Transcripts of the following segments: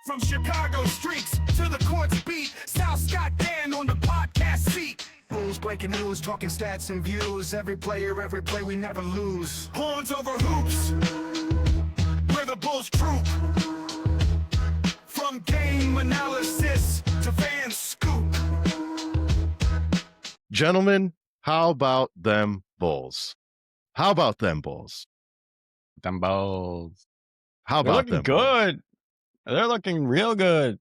From Chicago streets to the courts beat, Sal, Scott, Dan on the podcast seat. Bulls breaking news, talking stats and views. Every player, every play, we never lose. Horns over hoops, where the Bulls troop. From game analysis to fan scoop. Gentlemen, how about them Bulls? How about them Bulls? Them Bulls. How They're about looking them good. Bulls? They're looking real good.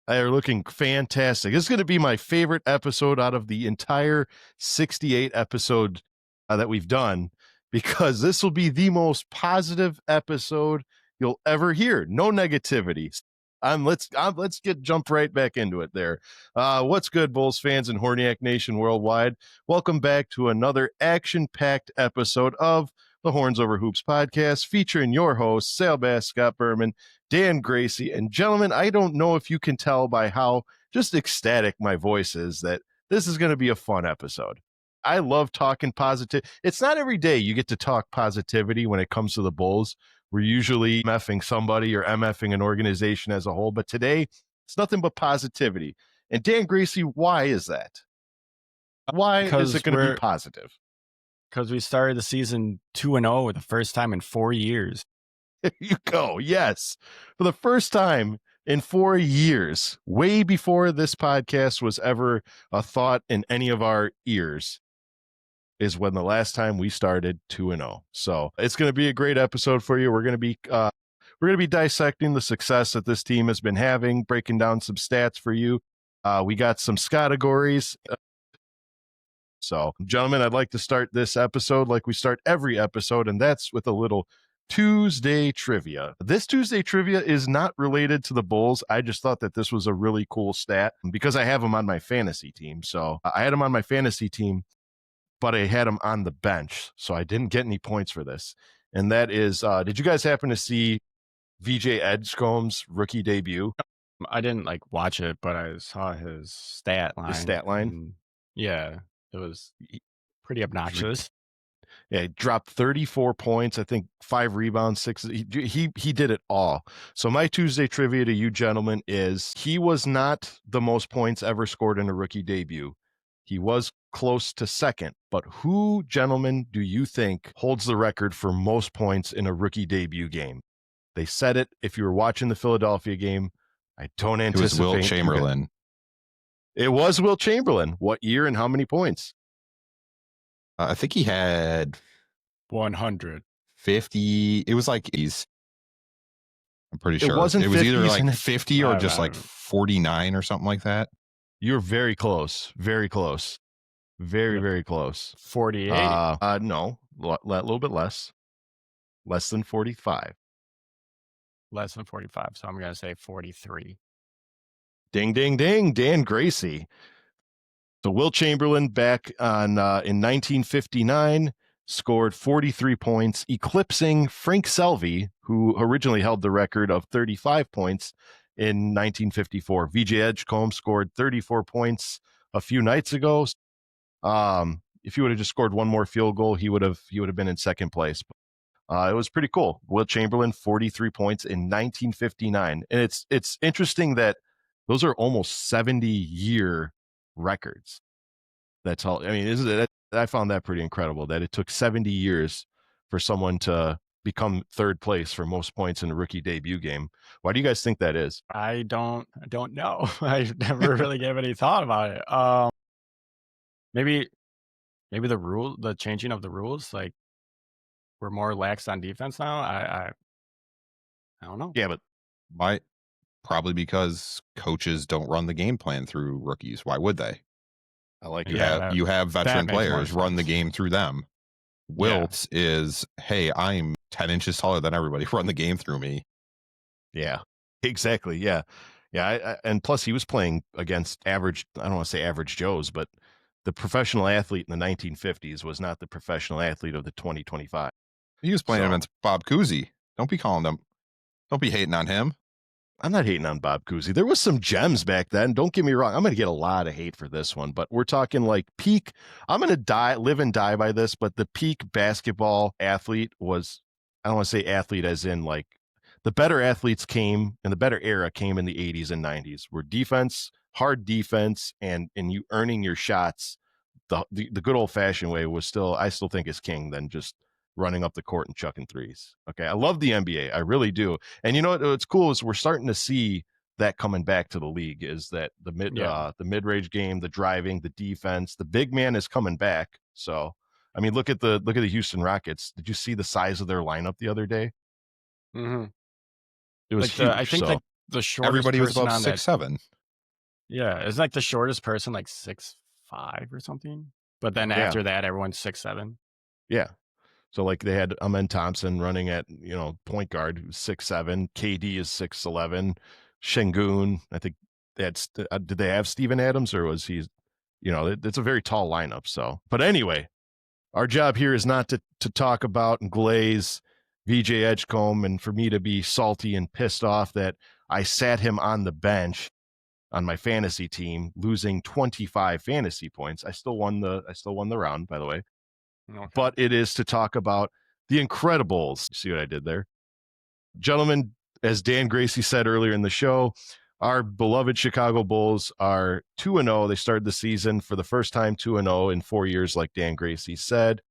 They're looking fantastic. This is going to be my favorite episode out of the entire 68 episode that we've done, because this will be the most positive episode you'll ever hear. No negativity. Let's jump right back into it there. What's good, Bulls fans and Horniak Nation worldwide? Welcome back to another action-packed episode of the Horns Over Hoops podcast, featuring your hosts, Sal-Bass, Scott Berman, Dan Gracie. And gentlemen, I don't know if you can tell by how just ecstatic my voice is that this is going to be a fun episode. I love talking positive. It's not every day you get to talk positivity when it comes to the Bulls. We're usually MFing somebody or MFing an organization as a whole, but today it's nothing but positivity. And Dan Gracie, why is that? Why is it going to be positive? Because we started the season 2-0 for the first time in 4 years. There you go. Yes. For the first time in 4 years, way before this podcast was ever a thought in any of our ears, is when the last time we started 2-0. So it's going to be a great episode for you. We're going to be dissecting the success that this team has been having, breaking down some stats for you. We got some Scottagories. So, gentlemen, I'd like to start this episode like we start every episode, and that's with a little Tuesday trivia. This Tuesday trivia is not related to the Bulls. I just thought that this was a really cool stat because I have them on my fantasy team. So I had them on my fantasy team, but I had them on the bench, so I didn't get any points for this. And that is, did you guys happen to see VJ Edgecombe's rookie debut? I didn't watch it, but I saw his stat line. His stat line? Yeah, it was pretty obnoxious. Yeah, he dropped 34 points, I think 5 rebounds, 6. He did it all. So my Tuesday trivia to you gentlemen is he was not the most points ever scored in a rookie debut. He was close to second, but who, gentlemen, do you think holds the record for most points in a rookie debut game? They said it if you were watching the Philadelphia game. I don't anticipate. It was Wilt Chamberlain. It was Wilt Chamberlain. What year and how many points? I think he had 100. 50. It was like he's. I'm pretty sure it wasn't. It was either 50s 50 or just 49 or something like that. You're very close. Very close. Very close. 48. No, a little bit less. Less than 45. Less than 45. So I'm going to say 43. Ding, ding, ding. Dan Gracie. So Wilt Chamberlain back on in 1959 scored 43 points, eclipsing Frank Selvey, who originally held the record of 35 points in 1954. VJ Edgecombe scored 34 points a few nights ago. If he would have just scored one more field goal, he would have been in second place. It was pretty cool. Wilt Chamberlain, 43 points in 1959. And it's interesting that those are almost 70-year records. That's all. I mean, I found that pretty incredible that it took 70 years for someone to become third place for most points in a rookie debut game. Why do you guys think that is? I don't know. I never really gave any thought about it. Maybe the changing of the rules, we're more lax on defense now. I don't know. Yeah, but probably because coaches don't run the game plan through rookies. Why would they? I like it. You have veteran players run the game through them. Wilt is, hey, I'm 10 inches taller than everybody. Run the game through me. Yeah, exactly. Yeah. And plus he was playing against average, I don't want to say average Joes, but the professional athlete in the 1950s was not the professional athlete of the 2025. He was playing against Bob Cousy. Don't be hating on him. I'm not hating on Bob Cousy. There was some gems back then. Don't get me wrong. I'm going to get a lot of hate for this one, but we're talking peak. I'm going to live and die by this, but the peak basketball athlete was, I don't want to say athlete as in the better athletes came and the better era came in the 80s and 90s, where defense, hard defense, and you earning your shots the good old fashioned way was I still think is king than just running up the court and chucking threes. Okay. I love the NBA. I really do. And you know what's cool is we're starting to see that coming back to the league, is that the mid-range game, the driving, the defense, the big man is coming back. So, I mean, look at the Houston Rockets. Did you see the size of their lineup the other day? Mm-hmm. It was huge. I think like the shortest everybody was person about on 6'7". Yeah, it's like the shortest person like 6'5" or something. But then after that, everyone's 6'7". Yeah. So like they had Amen Thompson running at, point guard, who's 6'7". KD is 6'11". Şengün, I think that's did they have Steven Adams, or was he, it's a very tall lineup. So, but anyway, our job here is not to talk about and glaze VJ Edgecombe and for me to be salty and pissed off that I sat him on the bench on my fantasy team, losing 25 fantasy points. I still won the round, by the way. Okay. But it is to talk about the Incredibles. You see what I did there? Gentlemen, as Dan Gracie said earlier in the show, our beloved Chicago Bulls are 2-0. They started the season for the first time 2-0 in 4 years, like Dan Gracie said.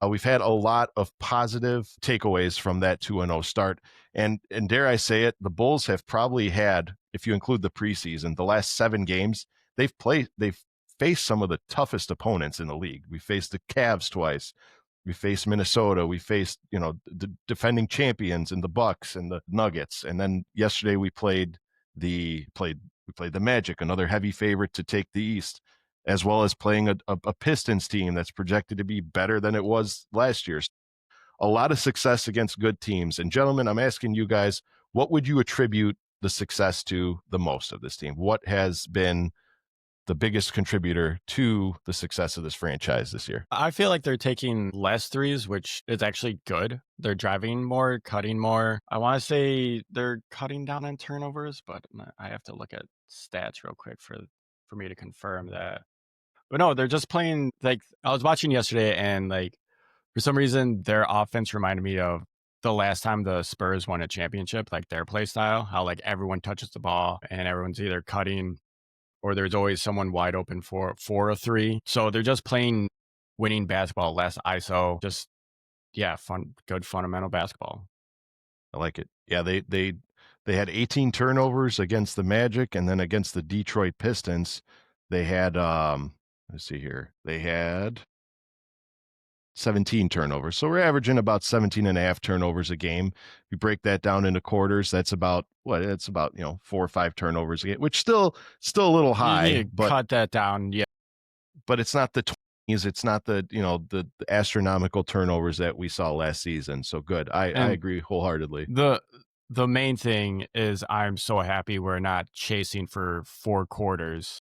We've had a lot of positive takeaways from that 2-0 start. And dare I say it, the Bulls have probably had, if you include the preseason, the last 7 games, they've faced some of the toughest opponents in the league. We faced the Cavs twice. We faced Minnesota. We faced, the defending champions and the Bucks and the Nuggets. And then yesterday we played the Magic, another heavy favorite to take the East, as well as playing a Pistons team that's projected to be better than it was last year. A lot of success against good teams. And gentlemen, I'm asking you guys, what would you attribute the success to the most of this team? What has been the biggest contributor to the success of this franchise this year? I feel like they're taking less threes, which is actually good. They're driving more, cutting more. I want to say they're cutting down on turnovers, but I have to look at stats real quick for me to confirm that. But no, they're just playing, like, I was watching yesterday, and like for some reason their offense reminded me of the last time the Spurs won a championship, like their play style, how like everyone touches the ball and everyone's either cutting or there's always someone wide open for a three. So they're just playing winning basketball, less ISO, just, good fundamental basketball. I like it. Yeah, they had 18 turnovers against the Magic, and then against the Detroit Pistons, they had, let's see here, they had 17 turnovers. So we're averaging about 17 and a half turnovers a game. If you break that down into quarters, that's about 4 or 5 turnovers a game, which still a little high, but cut that down. Yeah. But it's not the 20s. It's not the astronomical turnovers that we saw last season. So good. I agree wholeheartly. The main thing is I'm so happy we're not chasing for 4 quarters.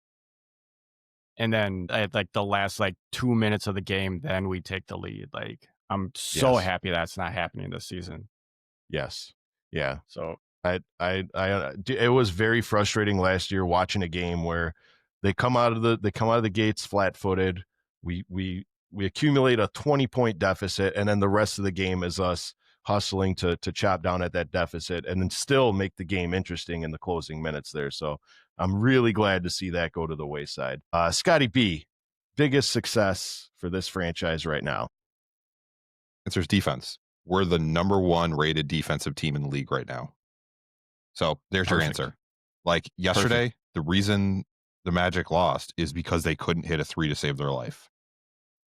And then at like the last 2 minutes of the game, then we take the lead. Like, I'm so happy that's not happening this season. Yes. Yeah. So it was very frustrating last year watching a game where they come out of the gates flat-footed. We accumulate a 20-point deficit, and then the rest of the game is us hustling to chop down at that deficit and then still make the game interesting in the closing minutes there. So I'm really glad to see that go to the wayside. Scotty B, biggest success for this franchise right now? Answer's defense. We're the number 1 rated defensive team in the league right now. So there's your answer. Like yesterday, the reason the Magic lost is because they couldn't hit a 3 to save their life.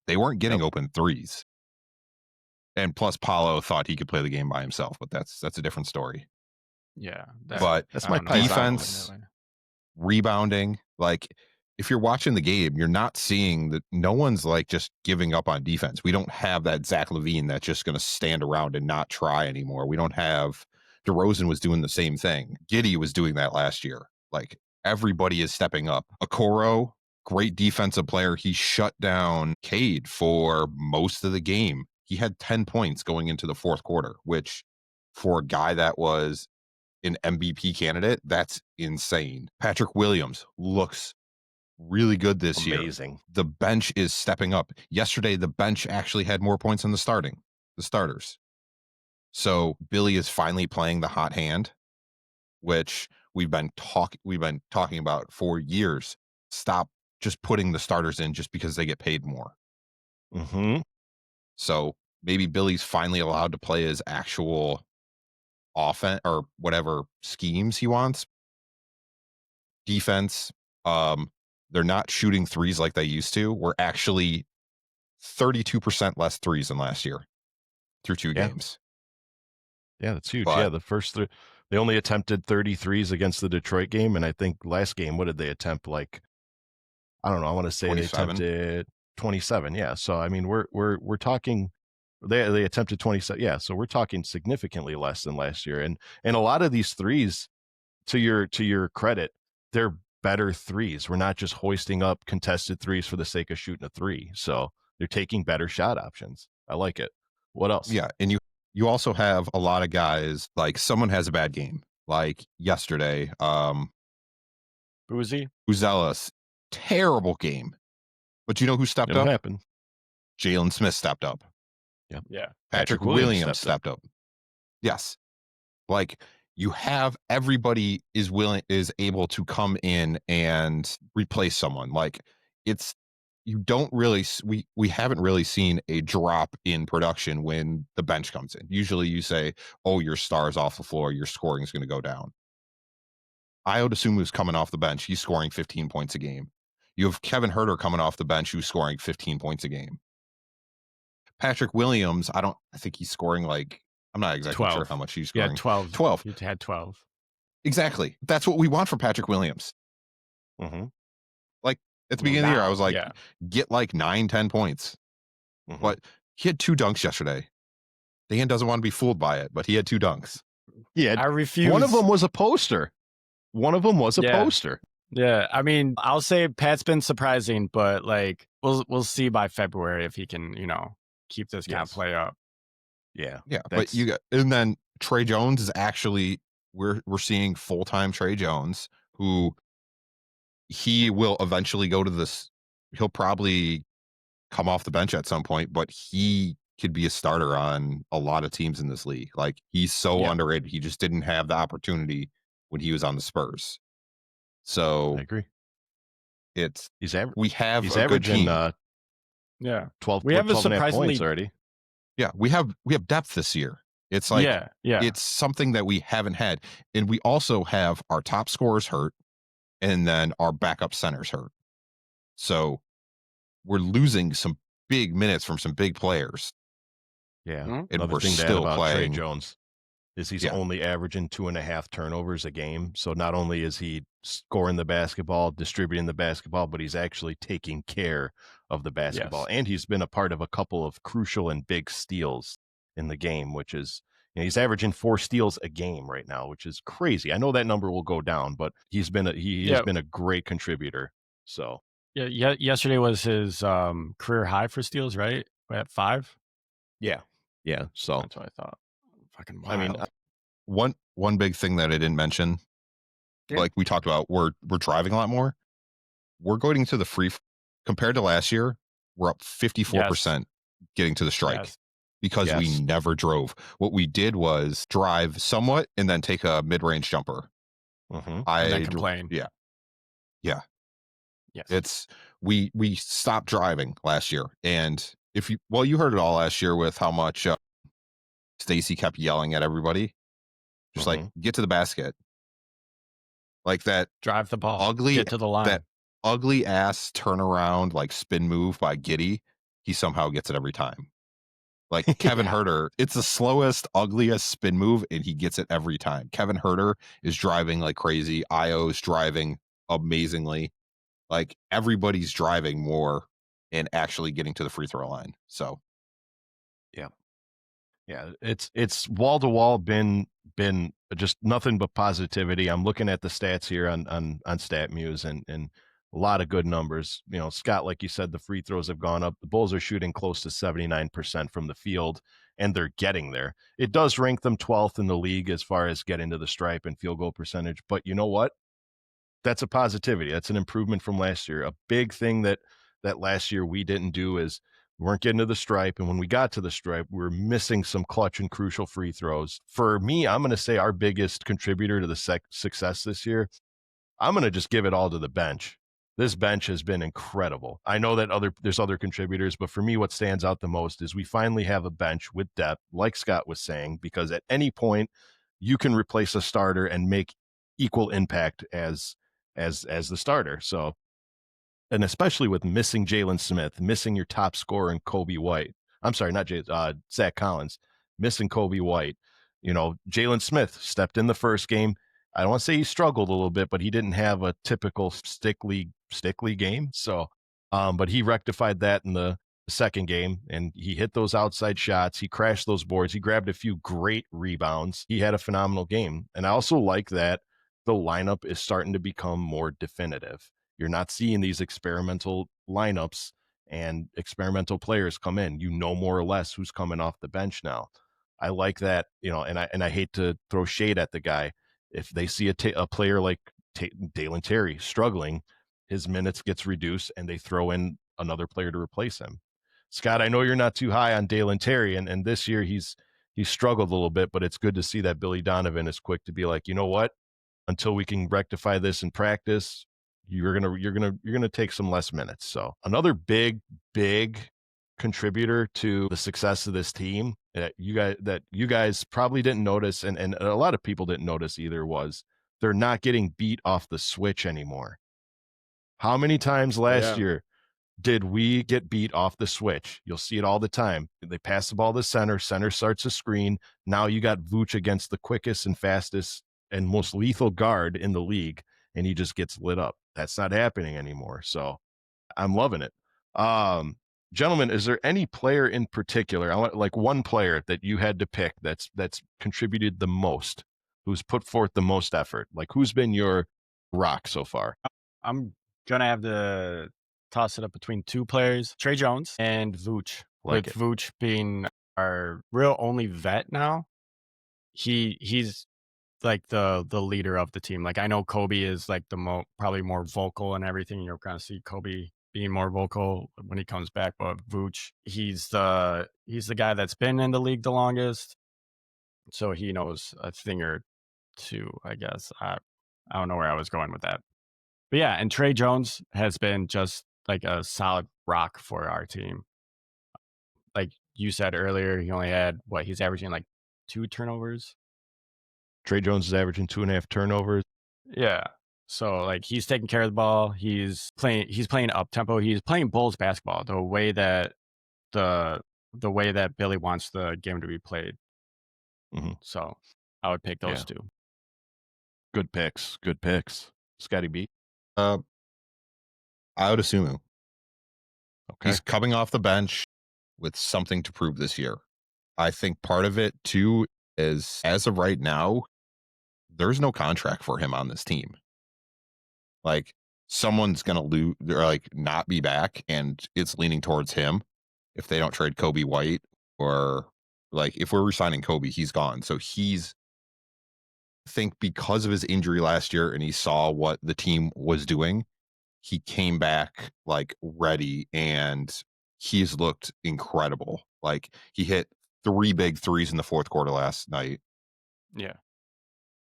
They weren't getting open threes. And plus, Paulo thought he could play the game by himself, but that's a different story. Yeah. That's my defense, rebounding. Like, if you're watching the game, you're not seeing that no one's just giving up on defense. We don't have that Zach LaVine that's just going to stand around and not try anymore. We don't have DeRozan was doing the same thing. Giddey was doing that last year. Everybody is stepping up. Okoro, great defensive player. He shut down Cade for most of the game. He had 10 points going into the 4th quarter, which for a guy that was an MVP candidate, that's insane. Patrick Williams looks really good this year. Amazing. The bench is stepping up. Yesterday, the bench actually had more points than the starters. So Billy is finally playing the hot hand, which we've been talking about for years. Stop just putting the starters in just because they get paid more. Mm-hmm. So maybe Billy's finally allowed to play his actual offense or whatever schemes he wants. Defense, they're not shooting threes like they used to. We're actually 32% less threes than last year through 2 games. Yeah, that's huge. But The first three, they only attempted 33s against the Detroit game, and I think last game, what did they attempt? Like, I don't know. I want to say 27. they attempted 27. Yeah, so I mean, we're talking. They attempted 27. Yeah, so we're talking significantly less than last year, and a lot of these threes, to your credit, they're better threes. We're not just hoisting up contested threes for the sake of shooting a three. So they're taking better shot options. I like it. What else? Yeah, and you also have a lot of guys, like someone has a bad game. Like yesterday, Boozy. Uzella's terrible game. But you know who stepped It'll up? happen. Jalen Smith stepped up. Yeah. Patrick Williams stepped up. Yes. Like you have everybody is able to come in and replace someone. Like it's you don't really we haven't really seen a drop in production when the bench comes in. Usually you say, "Oh, your star's off the floor, your scoring is going to go down." Ayo Dosunmu is coming off the bench. He's scoring 15 points a game. You have Kevin Huerter coming off the bench who's scoring 15 points a game. Patrick Williams, I think he's scoring like, I'm not exactly 12. sure how much he's scoring. Yeah, 12. 12. You had 12. Exactly. That's what we want from Patrick Williams. Mm-hmm. Like at the beginning of the year, I was like, Yeah. get like 9-10 points. Mm-hmm. But he had 2 dunks yesterday. Dan doesn't want to be fooled by it, but he had 2 dunks. Yeah, I refuse. one of them was a poster. One of them was a poster. Yeah, I mean, I'll say Pat's been surprising, but like we'll see by February if he can, keep this kind of play up. Yeah. Yeah, but and then Tre Jones is actually we're seeing full-time Tre Jones, who he will eventually go to this. He'll probably come off the bench at some point, but he could be a starter on a lot of teams in this league. Like he's so underrated. He just didn't have the opportunity when he was on the Spurs. So I agree. He's a good averaging team. 12. We have a 12 and a half surprisingly points already. Yeah, we have depth this year. It's like it's something that we haven't had, and we also have our top scorers hurt, and then our backup centers hurt. So we're losing some big minutes from some big players. Yeah, and another we're thing still about playing. Tre Jones is he's only averaging 2.5 turnovers a game. So not only is he scoring the basketball, distributing the basketball, but he's actually taking care of the basketball. And he's been a part of a couple of crucial and big steals in the game, which is, he's averaging 4 steals a game right now, which is crazy. I know that number will go down, but he's been has been a great contributor. So yesterday was his career high for steals, right? At 5. Yeah. So that's what I thought. Fucking wild. I mean, one big thing that I didn't mention, like we talked about, we're driving a lot more. We're going to the free compared to last year. We're up 54% getting to the strike because we never drove. What we did was drive somewhat and then take a mid-range jumper. And then complain. Yeah. Yes. It's we stopped driving last year, and you heard it all last year with how much Stacy kept yelling at everybody, just like get to the basket, like that. Drive the ball. Ugly. Get to the line. That ugly ass turnaround, like spin move by Giddey. He somehow gets it every time. Like Kevin Huerter, it's the slowest, ugliest spin move, and he gets it every time. Kevin Huerter is driving like crazy. Ayo's driving amazingly. Like everybody's driving more and actually getting to the free throw line. So, yeah, it's wall to wall been just nothing but positivity. I'm looking at the stats here on StatMuse and a lot of good numbers. Scott, like you said, the free throws have gone up. The Bulls are shooting close to 79% from the field, and they're getting there. It does rank them 12th in the league as far as getting to the stripe and field goal percentage. But you know what? That's a positivity. That's an improvement from last year. A big thing that last year we didn't do is We weren't getting to the stripe. And when we got to the stripe, we were missing some clutch and crucial free throws. For me, I'm going to say our biggest contributor to the success this year, I'm going to just give it all to the bench. This bench has been incredible. I know that there's other contributors, but for me, what stands out the most is we finally have a bench with depth, like Scott was saying, because at any point you can replace a starter and make equal impact as the starter. So, and especially with missing Jalen Smith, missing your top scorer in Kobe White. I'm sorry, not Zach Collins, missing Kobe White. You know, Jalen Smith stepped in the first game. I don't want to say he struggled a little bit, but he didn't have a typical stickly game. So, but he rectified that in the second game, and he hit those outside shots. He crashed those boards. He grabbed a few great rebounds. He had a phenomenal game. And I also like that the lineup is starting to become more definitive. You're not seeing these experimental lineups and experimental players come in. You know more or less who's coming off the bench now. I like that, you know, and I hate to throw shade at the guy. If they see a player like Dalen Terry struggling, his minutes gets reduced and they throw in another player to replace him. Scott, I know you're not too high on Dalen Terry, and this year he's struggled a little bit, but it's good to see that Billy Donovan is quick to be like, you know what? Until we can rectify this in practice, you're gonna take some less minutes. So another big contributor to the success of this team that you guys probably didn't notice, and a lot of people didn't notice either, was they're not getting beat off the switch anymore. How many times last year did we get beat off the switch? You'll see it all the time. They pass the ball to center starts a screen. Now you got Vooch against the quickest and fastest and most lethal guard in the league, and he just gets lit up. That's not happening anymore. So I'm loving it. Gentlemen, is there any player in particular, I want like one player that you had to pick that's contributed the most, who's put forth the most effort? Like, who's been your rock so far? I'm gonna have to toss it up between two players, Tre Jones and Vooch. Like with Vooch being our real only vet now. He's like the leader of the team. Like, I know Kobe is like the probably more vocal and everything. You're gonna see Kobe being more vocal when he comes back, but Vooch, he's the guy that's been in the league the longest, so he knows a thing or two, I guess. I don't know where I was going with that, but yeah. And Tre Jones has been just like a solid rock for our team. Like you said earlier, he only had he's averaging like 2 turnovers. Tre Jones is averaging 2.5 turnovers. Yeah. So like he's taking care of the ball. He's playing up tempo. He's playing Bulls basketball the way that Billy wants the game to be played. Mm-hmm. So I would pick those two. Good picks. Scotty B. Ayo Dosunmu. Okay. He's coming off the bench with something to prove this year. I think part of it too is, as of right now, there's no contract for him on this team. Like, someone's gonna lose or like not be back, and it's leaning towards him if they don't trade Kobe White, or like if we're resigning Kobe, he's gone. So I think because of his injury last year and he saw what the team was doing, he came back like ready, and he's looked incredible. Like, he hit 3 big threes in the fourth quarter last night. Yeah.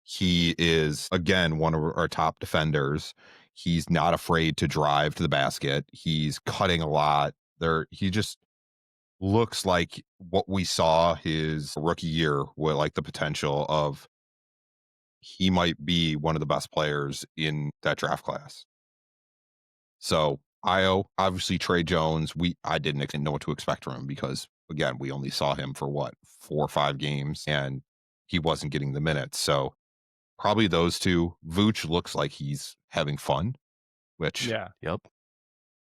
He is, again, one of our top defenders. He's not afraid to drive to the basket. He's cutting a lot. He just looks like what we saw his rookie year, with like the potential of he might be one of the best players in that draft class. So Ayo, obviously Tre Jones, I didn't know what to expect from him because, again, we only saw him for 4 or 5 games and he wasn't getting the minutes. So probably those two. Vooch looks like he's having fun, which Yep.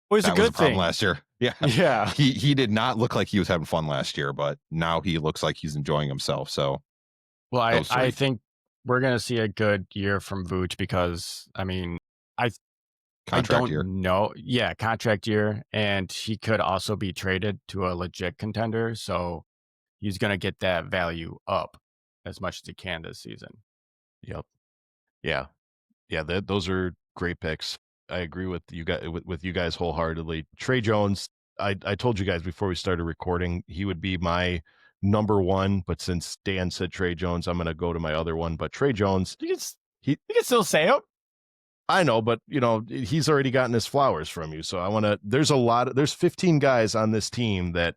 Was a good problem thing last year. Yeah. He did not look like he was having fun last year, but now he looks like he's enjoying himself. So, well, I think we're gonna see a good year from Vooch because, I mean, contract year. Contract year, and he could also be traded to a legit contender, so he's gonna get that value up as much as he can this season. Yep. Yeah. Those are great picks. I agree with you guys wholeheartedly. Tre Jones, I told you guys before we started recording, he would be my number one. But since Dan said Tre Jones, I'm going to go to my other one. But Tre Jones, You can still say it. I know, but he's already gotten his flowers from you. So I want to. There's 15 guys on this team that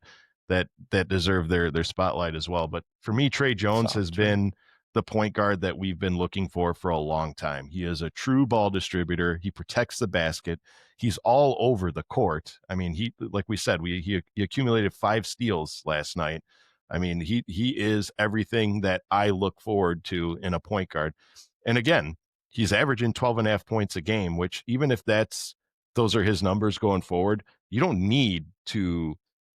deserve their spotlight as well. But for me, Tre Jones has been the point guard that we've been looking for a long time. He is a true ball distributor. He protects the basket. He's all over the court. I mean, like we said, he accumulated 5 steals last night. I mean, he is everything that I look forward to in a point guard. And again, he's averaging 12.5 points a game, which even if those are his numbers going forward, you don't need to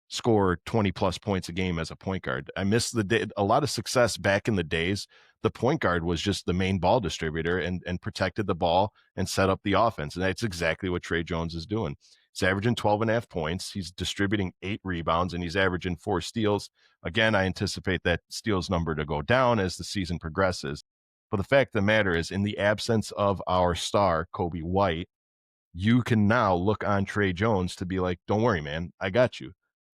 score 20 plus points a game as a point guard. I miss a lot of success back in the days. The point guard was just the main ball distributor and protected the ball and set up the offense. And that's exactly what Tre Jones is doing. He's averaging 12.5 points. He's distributing 8 rebounds and he's averaging 4 steals. Again, I anticipate that steals number to go down as the season progresses. But the fact of the matter is, in the absence of our star, Kobe White, you can now look on Tre Jones to be like, don't worry, man, I got you.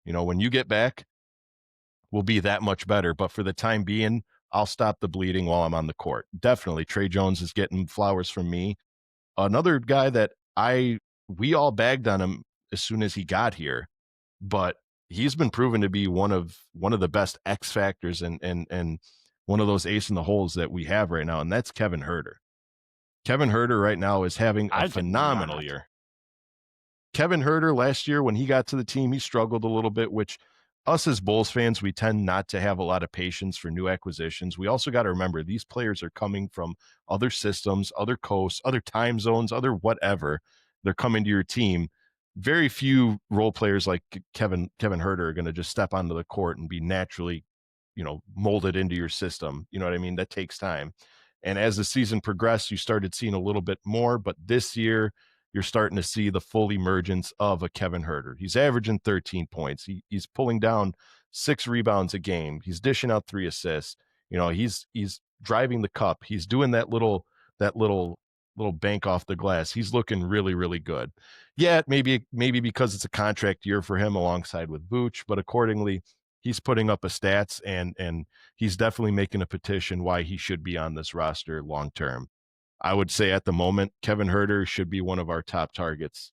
When you get back, we'll be that much better. But for the time being, I'll stop the bleeding while I'm on the court. Definitely, Tre Jones is getting flowers from me. Another guy that we all bagged on him as soon as he got here, but he's been proven to be one of the best X factors and one of those ace in the holes that we have right now, and that's Kevin Huerter. Kevin Huerter right now is having a phenomenal year. Kevin Huerter last year, when he got to the team, he struggled a little bit, which us as Bulls fans, we tend not to have a lot of patience for new acquisitions. We also got to remember these players are coming from other systems, other coasts, other time zones, other whatever. They're coming to your team. Very few role players like Kevin Huerter are going to just step onto the court and be naturally, molded into your system. You know what I mean? That takes time. And as the season progressed, you started seeing a little bit more. But this year, you're starting to see the full emergence of a Kevin Huerter. He's averaging 13 points. He's pulling down 6 rebounds a game. He's dishing out 3 assists. He's driving the cup. He's doing that little bank off the glass. He's looking really, really good. Yeah, maybe because it's a contract year for him alongside with Vooch, but accordingly, he's putting up a stats and he's definitely making a petition why he should be on this roster long term. I would say at the moment, Kevin Huerter should be one of our top targets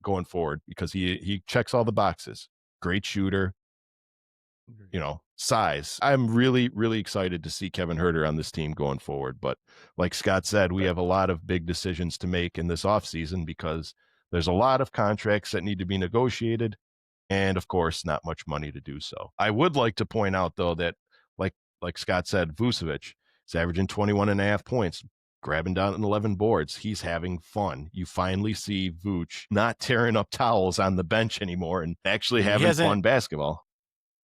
going forward because he checks all the boxes. Great shooter, size. I'm really, really excited to see Kevin Huerter on this team going forward. But like Scott said, we have a lot of big decisions to make in this offseason because there's a lot of contracts that need to be negotiated. And of course, not much money to do so. I would like to point out, though, that like Scott said, Vucevic is averaging 21.5 points, grabbing down 11 boards. He's having fun. You finally see Vooch not tearing up towels on the bench anymore and actually having fun basketball.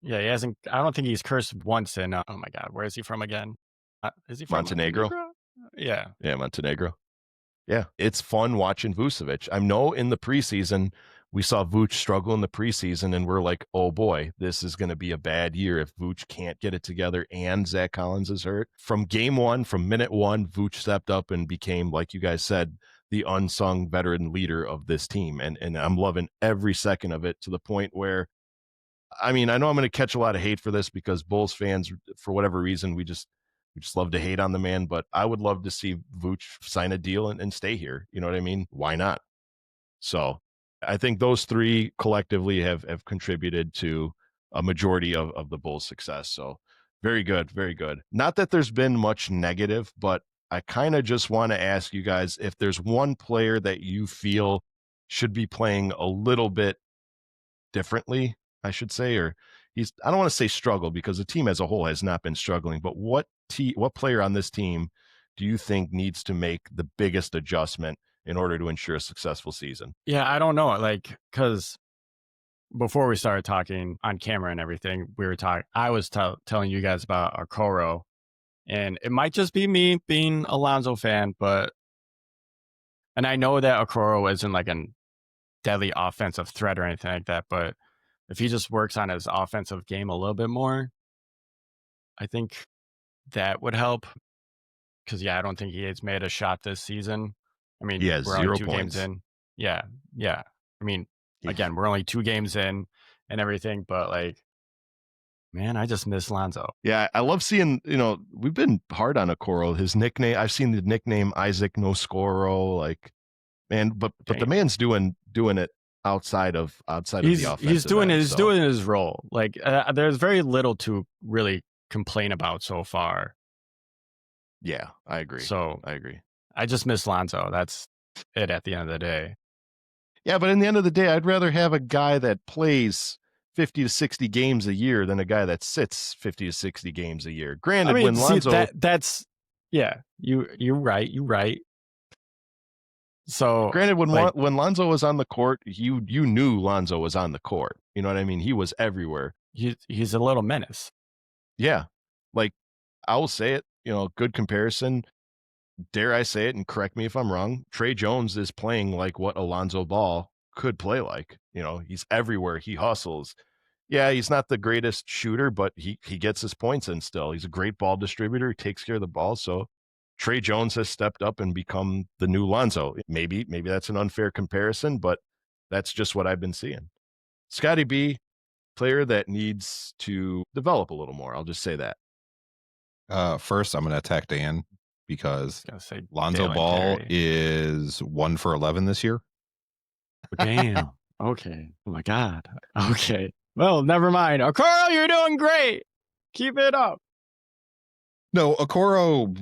Yeah, he hasn't. I don't think he's cursed once in. Oh my God, where is he from again? Is he from Montenegro? Yeah, Montenegro. Yeah, it's fun watching Vucevic. I know in the preseason we saw Vooch struggle in the preseason, and we're like, oh boy, this is going to be a bad year if Vooch can't get it together and Zach Collins is hurt. From minute one, Vooch stepped up and became, like you guys said, the unsung veteran leader of this team. And I'm loving every second of it to the point where, I mean, I know I'm going to catch a lot of hate for this because Bulls fans, for whatever reason, we just love to hate on the man, but I would love to see Vooch sign a deal and stay here. You know what I mean? Why not? So I think those 3 collectively have contributed to a majority of the Bulls' success. So very good, very good. Not that there's been much negative, but I kind of just want to ask you guys if there's one player that you feel should be playing a little bit differently, I should say, or I don't want to say struggle because the team as a whole has not been struggling, but what player on this team do you think needs to make the biggest adjustment in order to ensure a successful season? Yeah, I don't know. Because before we started talking on camera and everything, I was telling you guys about Okoro, and it might just be me being a Lonzo fan, and I know that Okoro isn't like a deadly offensive threat or anything like that, but if he just works on his offensive game a little bit more, I think that would help. Because, I don't think he has made a shot this season. I mean, we're 0 only 2 points. games in. Yeah. I mean, again, we're only 2 games in and everything, but like, man, I just miss Lonzo. Yeah, I love seeing, we've been hard on Okoro. His nickname, I've seen the nickname Isaac No Scoro, like, man, but the man's doing it outside of the offensive he's doing end, doing his role. Like there's very little to really complain about so far. Yeah, I agree. I just miss Lonzo. That's it at the end of the day. Yeah, but in the end of the day, I'd rather have a guy that plays 50 to 60 games a year than a guy that sits 50 to 60 games a year. Granted, when Lonzo, that's you're right. So granted, when Lonzo was on the court, you knew Lonzo was on the court. You know what I mean? He was everywhere. He's a little menace. Yeah, like I will say it. Good comparison. Dare I say it, and correct me if I'm wrong, Tre Jones is playing like what Alonzo Ball could play like. He's everywhere. He hustles. Yeah, he's not the greatest shooter, but he gets his points in still. He's a great ball distributor. He takes care of the ball. So Tre Jones has stepped up and become the new Lonzo. Maybe that's an unfair comparison, but that's just what I've been seeing. Scotty B, player that needs to develop a little more. I'll just say that. First, I'm going to attack Dan because Lonzo Ball is 1 for 11 this year. Damn. Okay. Oh my God. Okay. Well, never mind. Okoro, you're doing great. Keep it up. No, Okoro,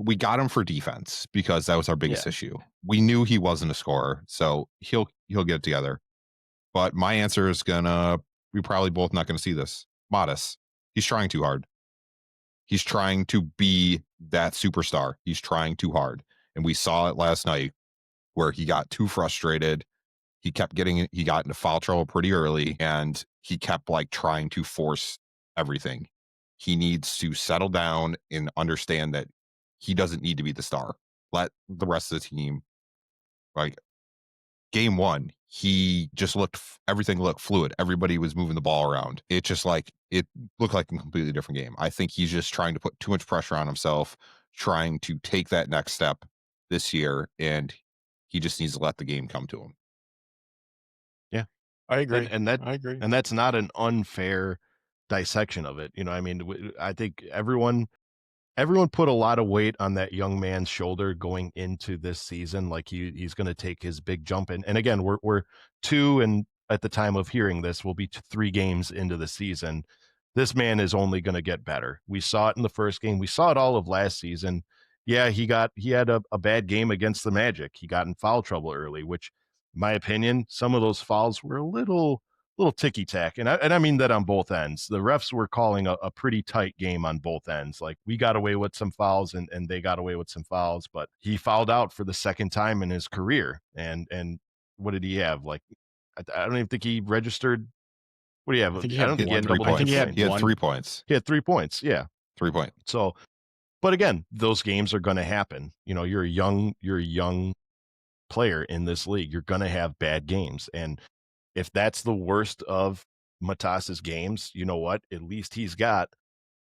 we got him for defense because that was our biggest issue. We knew he wasn't a scorer, so he'll get it together. But my answer is we're probably both not gonna see this. Modest. He's trying too hard. He's trying to be that superstar. He's trying too hard. And we saw it last night where he got too frustrated. He got into foul trouble pretty early, and he kept trying to force everything. He needs to settle down and understand that he doesn't need to be the star. Let the rest of the team, game 1, he just everything looked fluid. Everybody was moving the ball around. It just it looked like a completely different game. I think he's just trying to put too much pressure on himself, trying to take that next step this year, and he just needs to let the game come to him. Yeah, I agree. I agree. And that's not an unfair dissection of it. I think everyone put a lot of weight on that young man's shoulder going into this season. Like he's going to take his big jump in. And again, we're 2, and at the time of hearing this, we'll be 3 games into the season. This man is only going to get better. We saw it in the first game. We saw it all of last season. Yeah, he had a bad game against the Magic. He got in foul trouble early, which, in my opinion, some of those fouls were a little ticky-tack. And I mean that on both ends. The refs were calling a pretty tight game on both ends. Like, we got away with some fouls and they got away with some fouls, but he fouled out for the second time in his career. And what did he have? I don't even think he registered. What do you have? I don't think he had 3 points. He had 3 points. He had 3 points. Yeah. 3 points. So, but again, those games are going to happen. You're a young player in this league. You're going to have bad games. And if that's the worst of Matas's games, you know what? At least he's got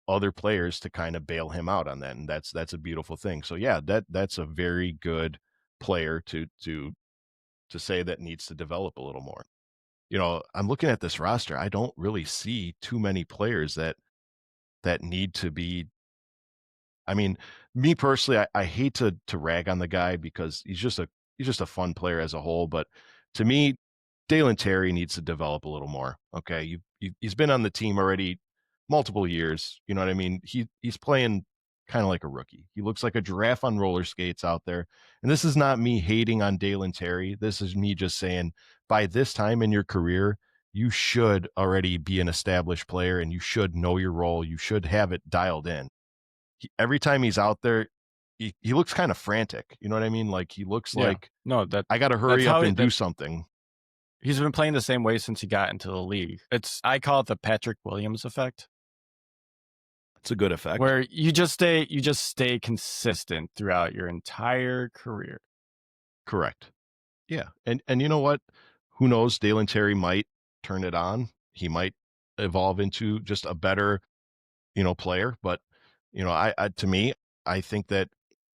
other players to kind of bail him out on that, and that's a beautiful thing. So yeah, that's a very good player to say that needs to develop a little more. I'm looking at this roster. I don't really see too many players that need to be. I mean, me personally, I hate to rag on the guy because he's just a fun player as a whole, but to me, Dalen Terry needs to develop a little more. Okay, he's been on the team already multiple years. You know what I mean? He's playing kind of like a rookie. He looks like a giraffe on roller skates out there. And this is not me hating on Dalen Terry. This is me just saying, by this time in your career, you should already be an established player and you should know your role. You should have it dialed in. Every time he's out there, he looks kind of frantic. You know what I mean? Like, he looks like, I got to hurry up and do something. He's been playing the same way since he got into the league. I call it the Patrick Williams effect. It's a good effect. Where you just stay consistent throughout your entire career. Correct. Yeah. And you know what? Who knows? Dalen Terry might turn it on. He might evolve into just a better, player. But, to me, I think that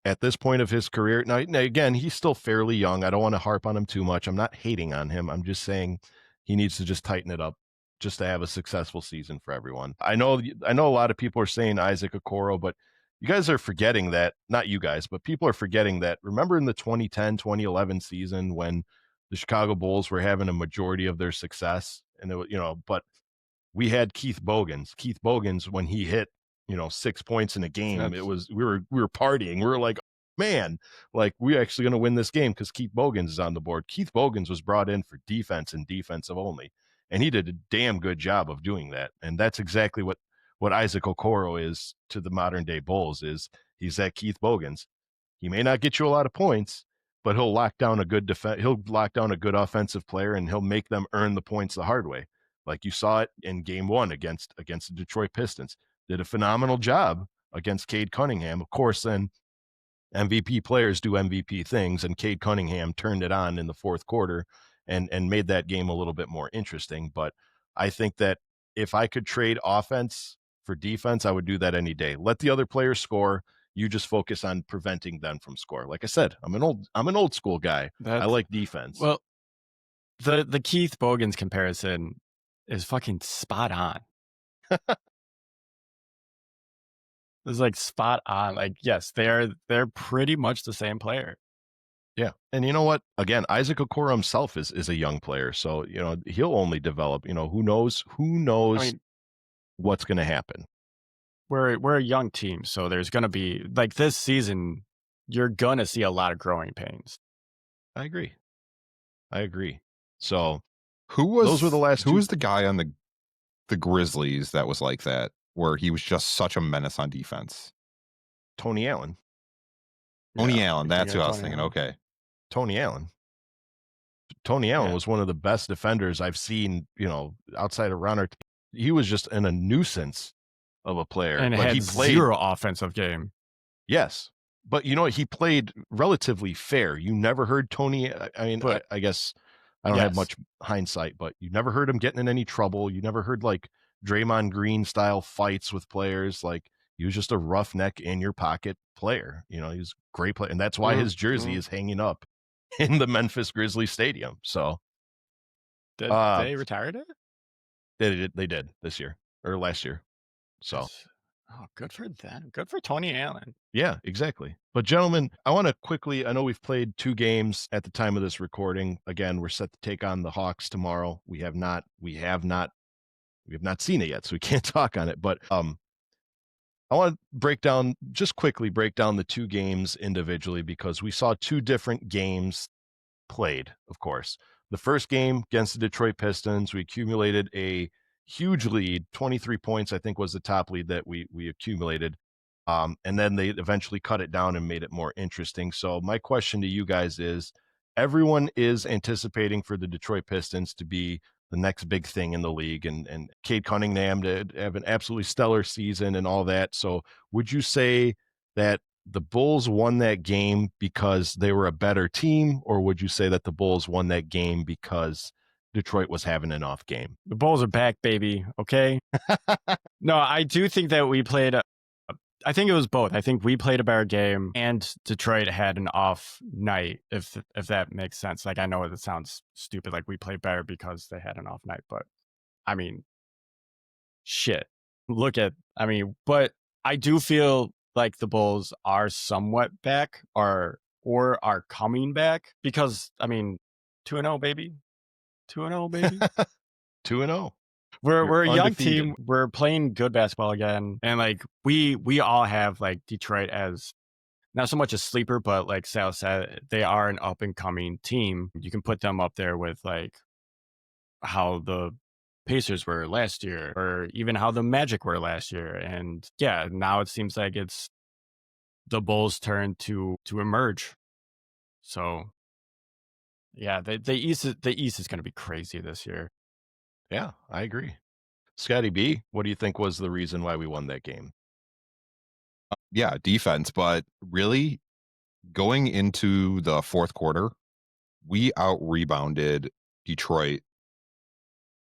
at this point of his career, now again, he's still fairly young. I don't want to harp on him too much. I'm not hating on him. I'm just saying he needs to just tighten it up just to have a successful season for everyone. I know a lot of people are saying Isaac Okoro, but you guys are forgetting that, not you guys, but people are forgetting that. Remember in the 2010, 2011 season when the Chicago Bulls were having a majority of their success, and it was, but we had Keith Bogans. Keith Bogans, when he hit, 6 points in a game, it was we were partying. We were like, man, like we're actually going to win this game because Keith Bogans is on the board. Keith Bogans was brought in for defense and defensive only, and he did a damn good job of doing that. And that's exactly what Isaac Okoro is to the modern day Bulls. Is he's that Keith Bogans. He may not get you a lot of points, but he'll lock down a good he'll lock down a good offensive player, and he'll make them earn the points the hard way. Like you saw it in game 1 against the Detroit Pistons. Did a phenomenal job against Cade Cunningham. Of course, then MVP players do MVP things, and Cade Cunningham turned it on in the fourth quarter and made that game a little bit more interesting. But I think that if I could trade offense for defense, I would do that any day. Let the other players score. You just focus on preventing them from score. Like I said, I'm an old school guy. I like defense. Well, the Keith Bogans comparison is fucking spot on. It's like spot on. Like, yes, they're pretty much the same player. Yeah. And you know what? Again, Isaac Okoro himself is a young player. So, he'll only develop, who knows what's going to happen. We're a young team. So there's going to be, like, this season, you're going to see a lot of growing pains. I agree. So those were the last who was the guy on the Grizzlies that was like that, where he was just such a menace on defense? Tony Allen. Allen, that's who I was thinking. Okay. Tony Allen was one of the best defenders I've seen, outside of Ronner. He was just a nuisance of a player. And but had he played zero offensive game. Yes. But he played relatively fair. You never heard Tony. I mean, I guess I don't have much hindsight, but you never heard him getting in any trouble. You never heard like Draymond Green style fights with players. Like, he was just a roughneck in your pocket player. He was a great player. And that's why his jersey is hanging up in the Memphis Grizzlies stadium. So did they retired it? They did this year or last year. So good for them. Good for Tony Allen. Yeah, exactly. But gentlemen, I want to quickly, I know we've played 2 games at the time of this recording. Again, we're set to take on the Hawks tomorrow. We have not seen it yet, so we can't talk on it. But I want to quickly break down the 2 games individually, because we saw 2 different games played, of course. The first game against the Detroit Pistons, we accumulated a huge lead. 23 points, I think, was the top lead that we accumulated. And then they eventually cut it down and made it more interesting. So my question to you guys is, everyone is anticipating for the Detroit Pistons to be the next big thing in the league, and Cade Cunningham to have an absolutely stellar season and all that. So would you say that the Bulls won that game because they were a better team, or would you say that the Bulls won that game because Detroit was having an off game? The Bulls are back, baby. Okay. No, I do think that we played. I think it was both. I think we played a better game, and Detroit had an off night. If that makes sense. Like, I know it sounds stupid. Like, we played better because they had an off night, but I mean, shit. But I do feel like the Bulls are somewhat back, or are coming back, because 2-0, baby. 2-0, baby. 2-0. We're a young team. We're playing good basketball again. And like we all have like Detroit as not so much a sleeper, but like Sal said, they are an up and coming team. You can put them up there with like how the Pacers were last year, or even how the Magic were last year. And yeah, now it seems like it's the Bulls' turn to emerge. So yeah, the East is going to be crazy this year. Yeah, I agree. Scotty B, what do you think was the reason why we won that game? Yeah, defense. But really, going into the fourth quarter, we out-rebounded Detroit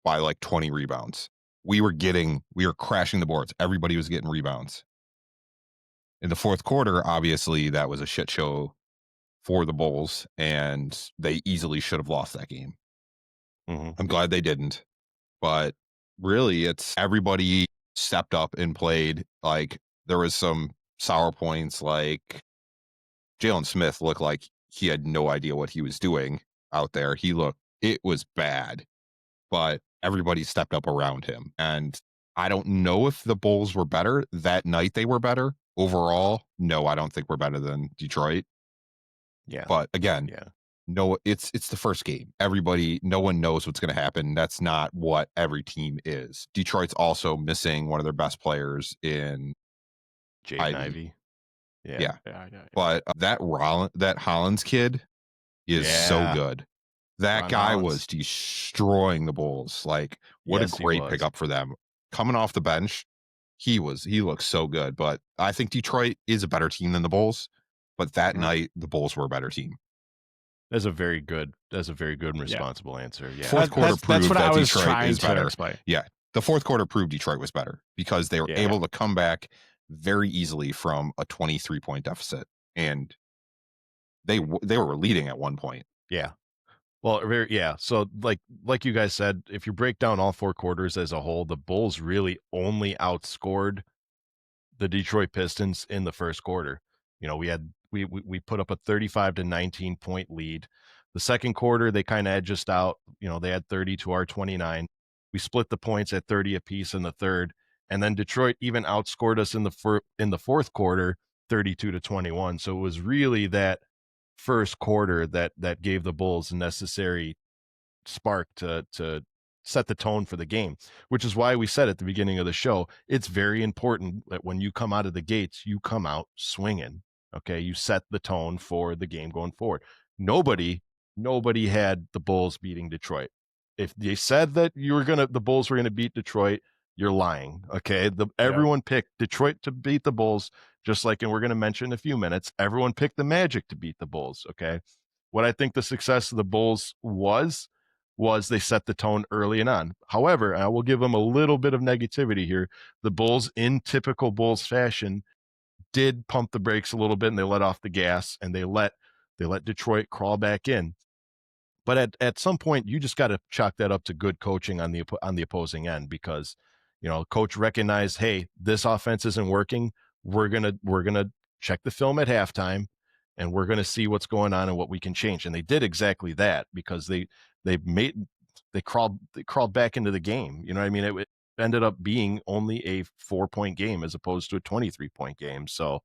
by like 20 rebounds. We were crashing the boards. Everybody was getting rebounds. In the fourth quarter, obviously, that was a shit show for the Bulls, and they easily should have lost that game. I'm glad they didn't. But really, it's everybody stepped up and played. Like, there was some sour points, like Jalen Smith looked like he had no idea what he was doing out there. It was bad, but everybody stepped up around him. And I don't know if the Bulls were better. That night they were better. Overall, no, I don't think we're better than Detroit. Yeah. But again, no, it's the first game. No one knows what's going to happen. That's not what every team is. Detroit's also missing one of their best players in Jaden Ivey. Yeah. But that Hollins kid is so good. That Ron guy Hollins was destroying the Bulls. Like, what a great pickup for them. Coming off the bench, he looks so good. But I think Detroit is a better team than the Bulls. But that night, the Bulls were a better team. That's a very good and responsible answer. Yeah. Fourth quarter proved what that I was Detroit trying is to better. explain. Yeah. The fourth quarter proved Detroit was better because they were able to come back very easily from a 23-point deficit. And they were leading at one point. Yeah. Well, so like you guys said, if you break down all four quarters as a whole, the Bulls really only outscored the Detroit Pistons in the first quarter. You know, we put up a 35 to 19 point lead. The second quarter, they kind of edged us out. You know, they had 30 to our 29. We split the points at 30 apiece in the third, and then Detroit even outscored us in the fourth quarter, 32 to 21. So it was really that first quarter that gave the Bulls the necessary spark to set the tone for the game, which is why we said at the beginning of the show, it's very important that when you come out of the gates, you come out swinging. Okay, you set the tone for the game going forward. Nobody had the Bulls beating Detroit. If they said that the Bulls were gonna beat Detroit, you're lying. Okay, everyone picked Detroit to beat the Bulls, just like, and we're gonna mention in a few minutes, everyone picked the Magic to beat the Bulls. Okay, what I think the success of the Bulls was they set the tone early and on. However, I will give them a little bit of negativity here. The Bulls, in typical Bulls fashion, did pump the brakes a little bit, and they let off the gas, and they let Detroit crawl back in. But at some point, you just got to chalk that up to good coaching on the opposing end, because, you know, coach recognized, hey, this offense isn't working. We're gonna check the film at halftime, and we're gonna see what's going on and what we can change. And they did exactly that, because they crawled back into the game. You know what I mean? It ended up being only a 4-point game as opposed to a 23-point game. So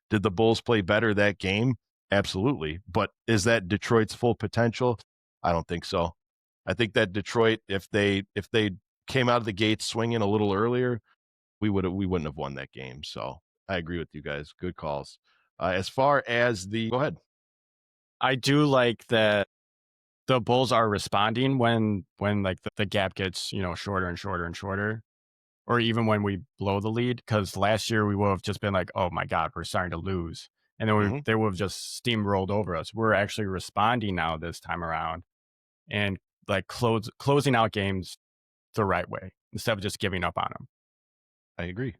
did the Bulls play better that game? Absolutely. But is that Detroit's full potential? I don't think so. I think that Detroit, if they came out of the gate swinging a little earlier, we wouldn't have won that game. So I agree with you guys. Good calls. As far as go ahead. I do like that the Bulls are responding when like the gap gets, you know, shorter and shorter and shorter, or even when we blow the lead. Because last year we would have just been like, oh my God, we're starting to lose. And then they would have just steamrolled over us. We're actually responding now this time around, and like closing out games the right way instead of just giving up on them. I agree.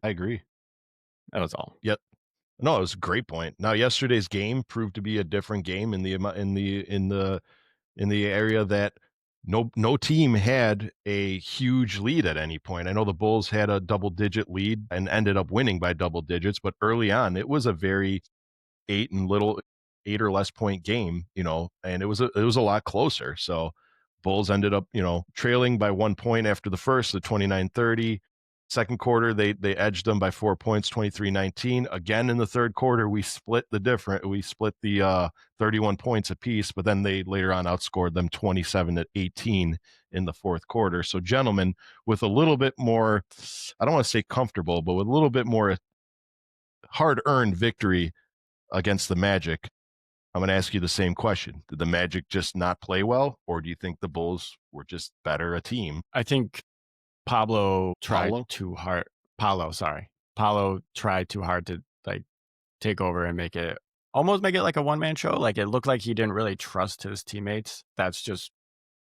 That was all. Yep. No, it was a great point. Now, yesterday's game proved to be a different game in the area that no team had a huge lead at any point. I know the Bulls had a double-digit lead and ended up winning by double digits, but early on it was a very 8 or less point game, you know, and it was a lot closer. So Bulls ended up, you know, trailing by 1 point after the first, the 29-30. Second quarter, they edged them by 4 points, 23-19. Again, in the third quarter, we split the 31 points apiece, but then they later on outscored them 27-18 in the fourth quarter. So, gentlemen, with a little bit more, I don't want to say comfortable, but with a little bit more hard-earned victory against the Magic, I'm going to ask you the same question. Did the Magic just not play well, or do you think the Bulls were just better a team? I think Paulo tried too hard to like take over and make it like a one-man show. Like, it looked like he didn't really trust his teammates. That's just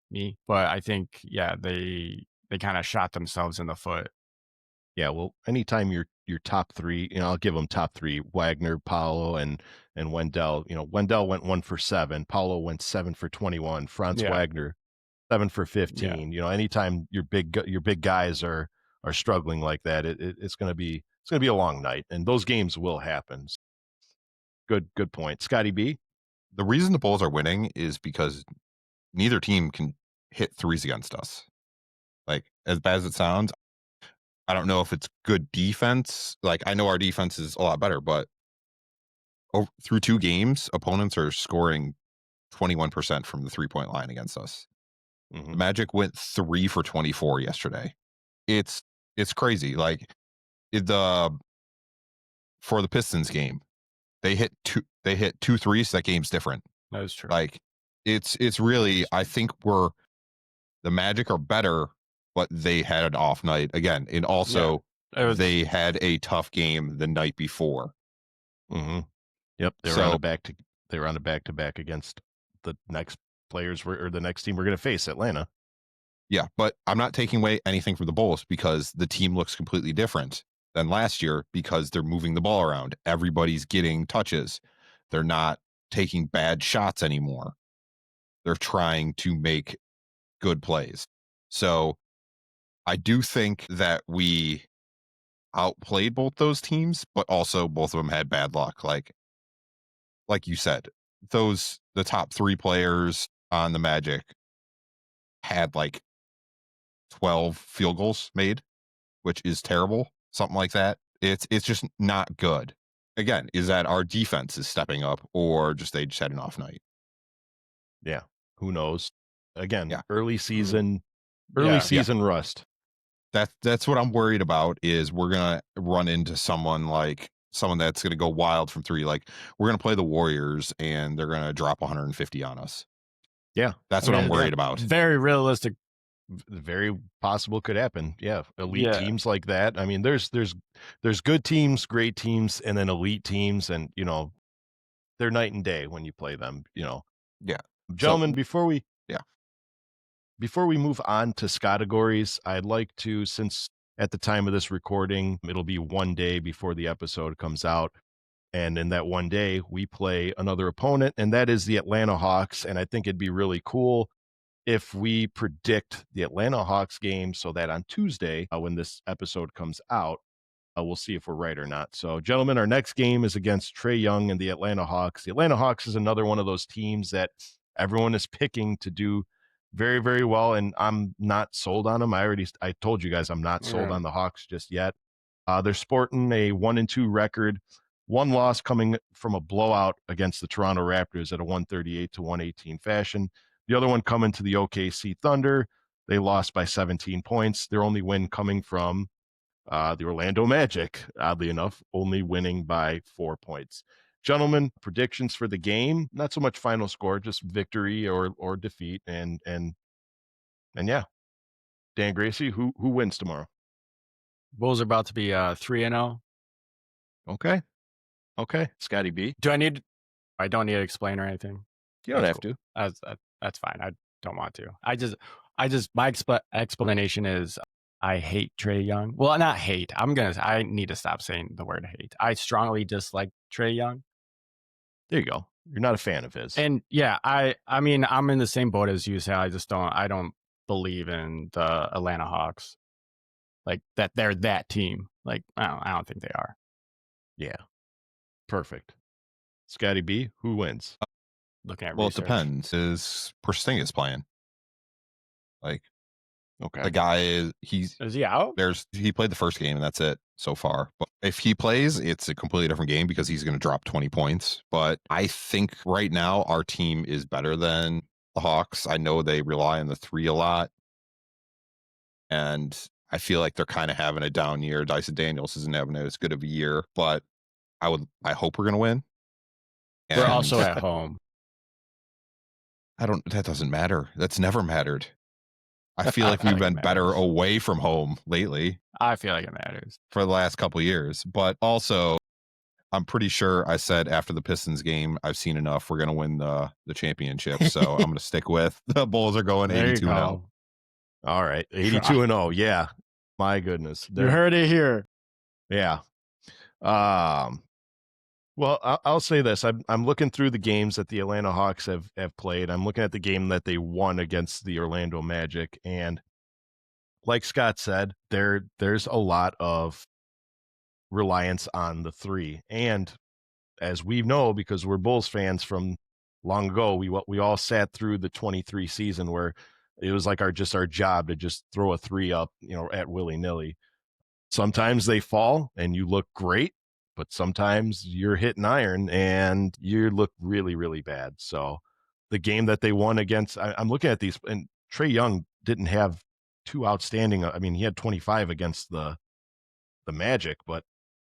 me. But I think, yeah, they kind of shot themselves in the foot. Yeah, well, anytime you're your top three. I'll give them top three: Wagner, Paolo, and Wendell. Wendell went 1 for 7. Paolo went 7 for 21. Franz Wagner 7 for 15. Anytime your big guys are struggling like that, it's gonna be a long night, and those games will happen. Good point, Scotty B. The reason the Bulls are winning is because neither team can hit threes against us. Like, as bad as it sounds, I don't know if it's good defense. Like, I know our defense is a lot better, but through 2 games, opponents are scoring 21% from the 3-point line against us. Mm-hmm. The Magic went 3 for 24 yesterday. It's crazy. Like, for the Pistons game, they hit 2 threes. That game's different. That is true. Like, it's really, I think the Magic are better, but they had an off night again, and also they had a tough game the night before. Mm-hmm. Yep, they were on a back-to-back against the next the next team we're going to face, Atlanta. Yeah, but I'm not taking away anything from the Bulls because the team looks completely different than last year because they're moving the ball around. Everybody's getting touches. They're not taking bad shots anymore. They're trying to make good plays. So I do think that we outplayed both those teams, but also both of them had bad luck. Like you said, the top 3 players on the Magic had like 12 field goals made, which is terrible. Something like that. It's just not good. Again, is that our defense is stepping up or they just had an off night? Yeah. Who knows? Again, Yeah. early season rust. That's what I'm worried about is we're going to run into someone that's going to go wild from 3. Like, we're going to play the Warriors and they're going to drop 150 on us. Yeah. That's what I'm worried about. Very realistic. Very possible could happen. Yeah. Elite teams like that. I mean, there's good teams, great teams, and then elite teams, and they're night and day when you play them, Yeah. Gentlemen, before we move on to Scottagories, I'd like to, since at the time of this recording, it'll be one day before the episode comes out. And in that one day, we play another opponent, and that is the Atlanta Hawks. And I think it'd be really cool if we predict the Atlanta Hawks game so that on Tuesday, when this episode comes out, we'll see if we're right or not. So, gentlemen, our next game is against Tre Young and the Atlanta Hawks. The Atlanta Hawks is another one of those teams that everyone is picking to do very, very well, and I'm not sold on them. I told you guys I'm not sold on the Hawks just yet. They're sporting a 1-2 record, 1 loss coming from a blowout against the Toronto Raptors at a 138-118 fashion. The other one coming to the OKC Thunder. They lost by 17 points. Their only win coming from the Orlando Magic, oddly enough, only winning by 4 points. Gentlemen, predictions for the game, not so much final score, just victory or defeat. And yeah, Dan Gracie, who wins tomorrow? Bulls are about to be 3-0. Okay. Scotty B. I don't need to explain or anything. You don't have to. That's fine. I don't want to. My explanation is I hate Tre Young. Well, not hate. I need to stop saying the word hate. I strongly dislike Tre Young. There you go. You're not a fan of his. And yeah, I mean, I'm in the same boat as you say. I don't believe in the Atlanta Hawks. Like that they're that team. Like, I don't think they are. Yeah. Perfect. Scotty B, who wins? Looking at research. It depends. Is Porzingis playing? Like, okay, the guy is he out? He played the first game and that's it so far. But if he plays, it's a completely different game because he's going to drop 20 points. But I think right now our team is better than the Hawks. I know they rely on the 3 a lot, and I feel like they're kind of having a down year. Dyson Daniels isn't having as good of a year, but I hope we're going to win. We're also at home. That doesn't matter. That's never mattered. I feel like we've been better away from home lately. I feel like it matters for the last couple of years, but also I'm pretty sure I said after the Pistons game, I've seen enough. We're going to win the championship. So I'm going to stick with the Bulls are going 82-0. All right. 82-0. Yeah. My goodness. You heard it here. Yeah. Well, I'll say this. I'm looking through the games that the Atlanta Hawks have played. I'm looking at the game that they won against the Orlando Magic. And like Scott said, there's a lot of reliance on the three. And as we know, because we're Bulls fans from long ago, we all sat through the 23 season where it was like our job to just throw a three up, at willy-nilly. Sometimes they fall and you look great, but sometimes you're hitting iron and you look really, really bad. So the game that they won against, I'm looking at these, and Tre Young didn't have too outstanding. I mean, he had 25 against the Magic, but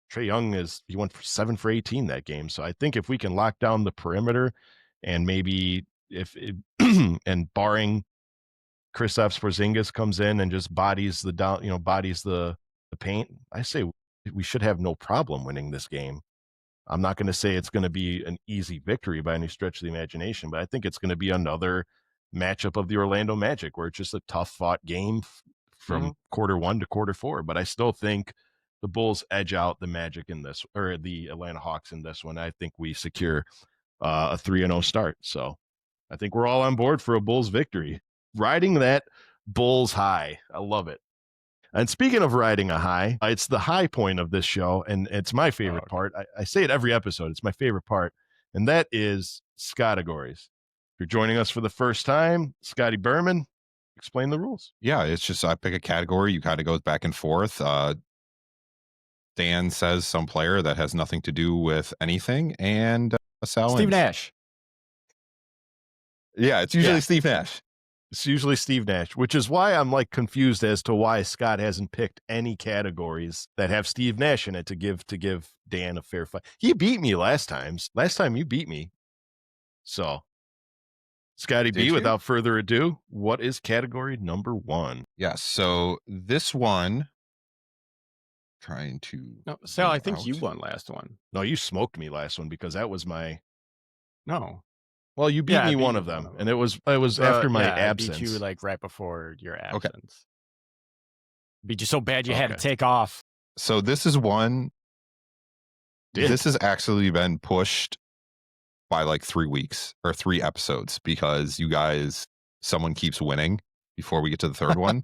Tre Young he went for 7 for 18 that game. So I think if we can lock down the perimeter and maybe and barring Kristaps Porzingis comes in and just bodies the paint, I say we should have no problem winning this game. I'm not going to say it's going to be an easy victory by any stretch of the imagination, but I think it's going to be another matchup of the Orlando Magic where it's just a tough fought game from quarter 1 to quarter 4. But I still think the Bulls edge out the Magic in this, or the Atlanta Hawks in this one. I think we secure a 3-0 start. So I think we're all on board for a Bulls victory. Riding that Bulls high. I love it. And speaking of riding a high, it's the high point of this show, and it's my favorite part. I say it every episode. It's my favorite part, and that is Scottagories. If you're joining us for the first time, Scotty Berman, explain the rules. Yeah, it's just I pick a category. You kind of goes back and forth. Dan says some player that has nothing to do with anything, and Sal Steve wins. Nash. Yeah, it's usually Steve Nash. It's usually Steve Nash, which is why I'm like confused as to why Scott hasn't picked any categories that have Steve Nash in it to give Dan a fair fight. He beat me last time. Last time you beat me. So, Scotty B, without further ado, what is category number 1? Yes. So this one, trying to. No, Sal, I think you won last one. No, you smoked me last one because that was my. No. Well, you beat me one of them, and it was after my absence. I beat you like right before your absence. Okay. Beat you so bad you had to take off. So this is one. This has actually been pushed by like 3 weeks or 3 episodes because someone keeps winning before we get to the third one.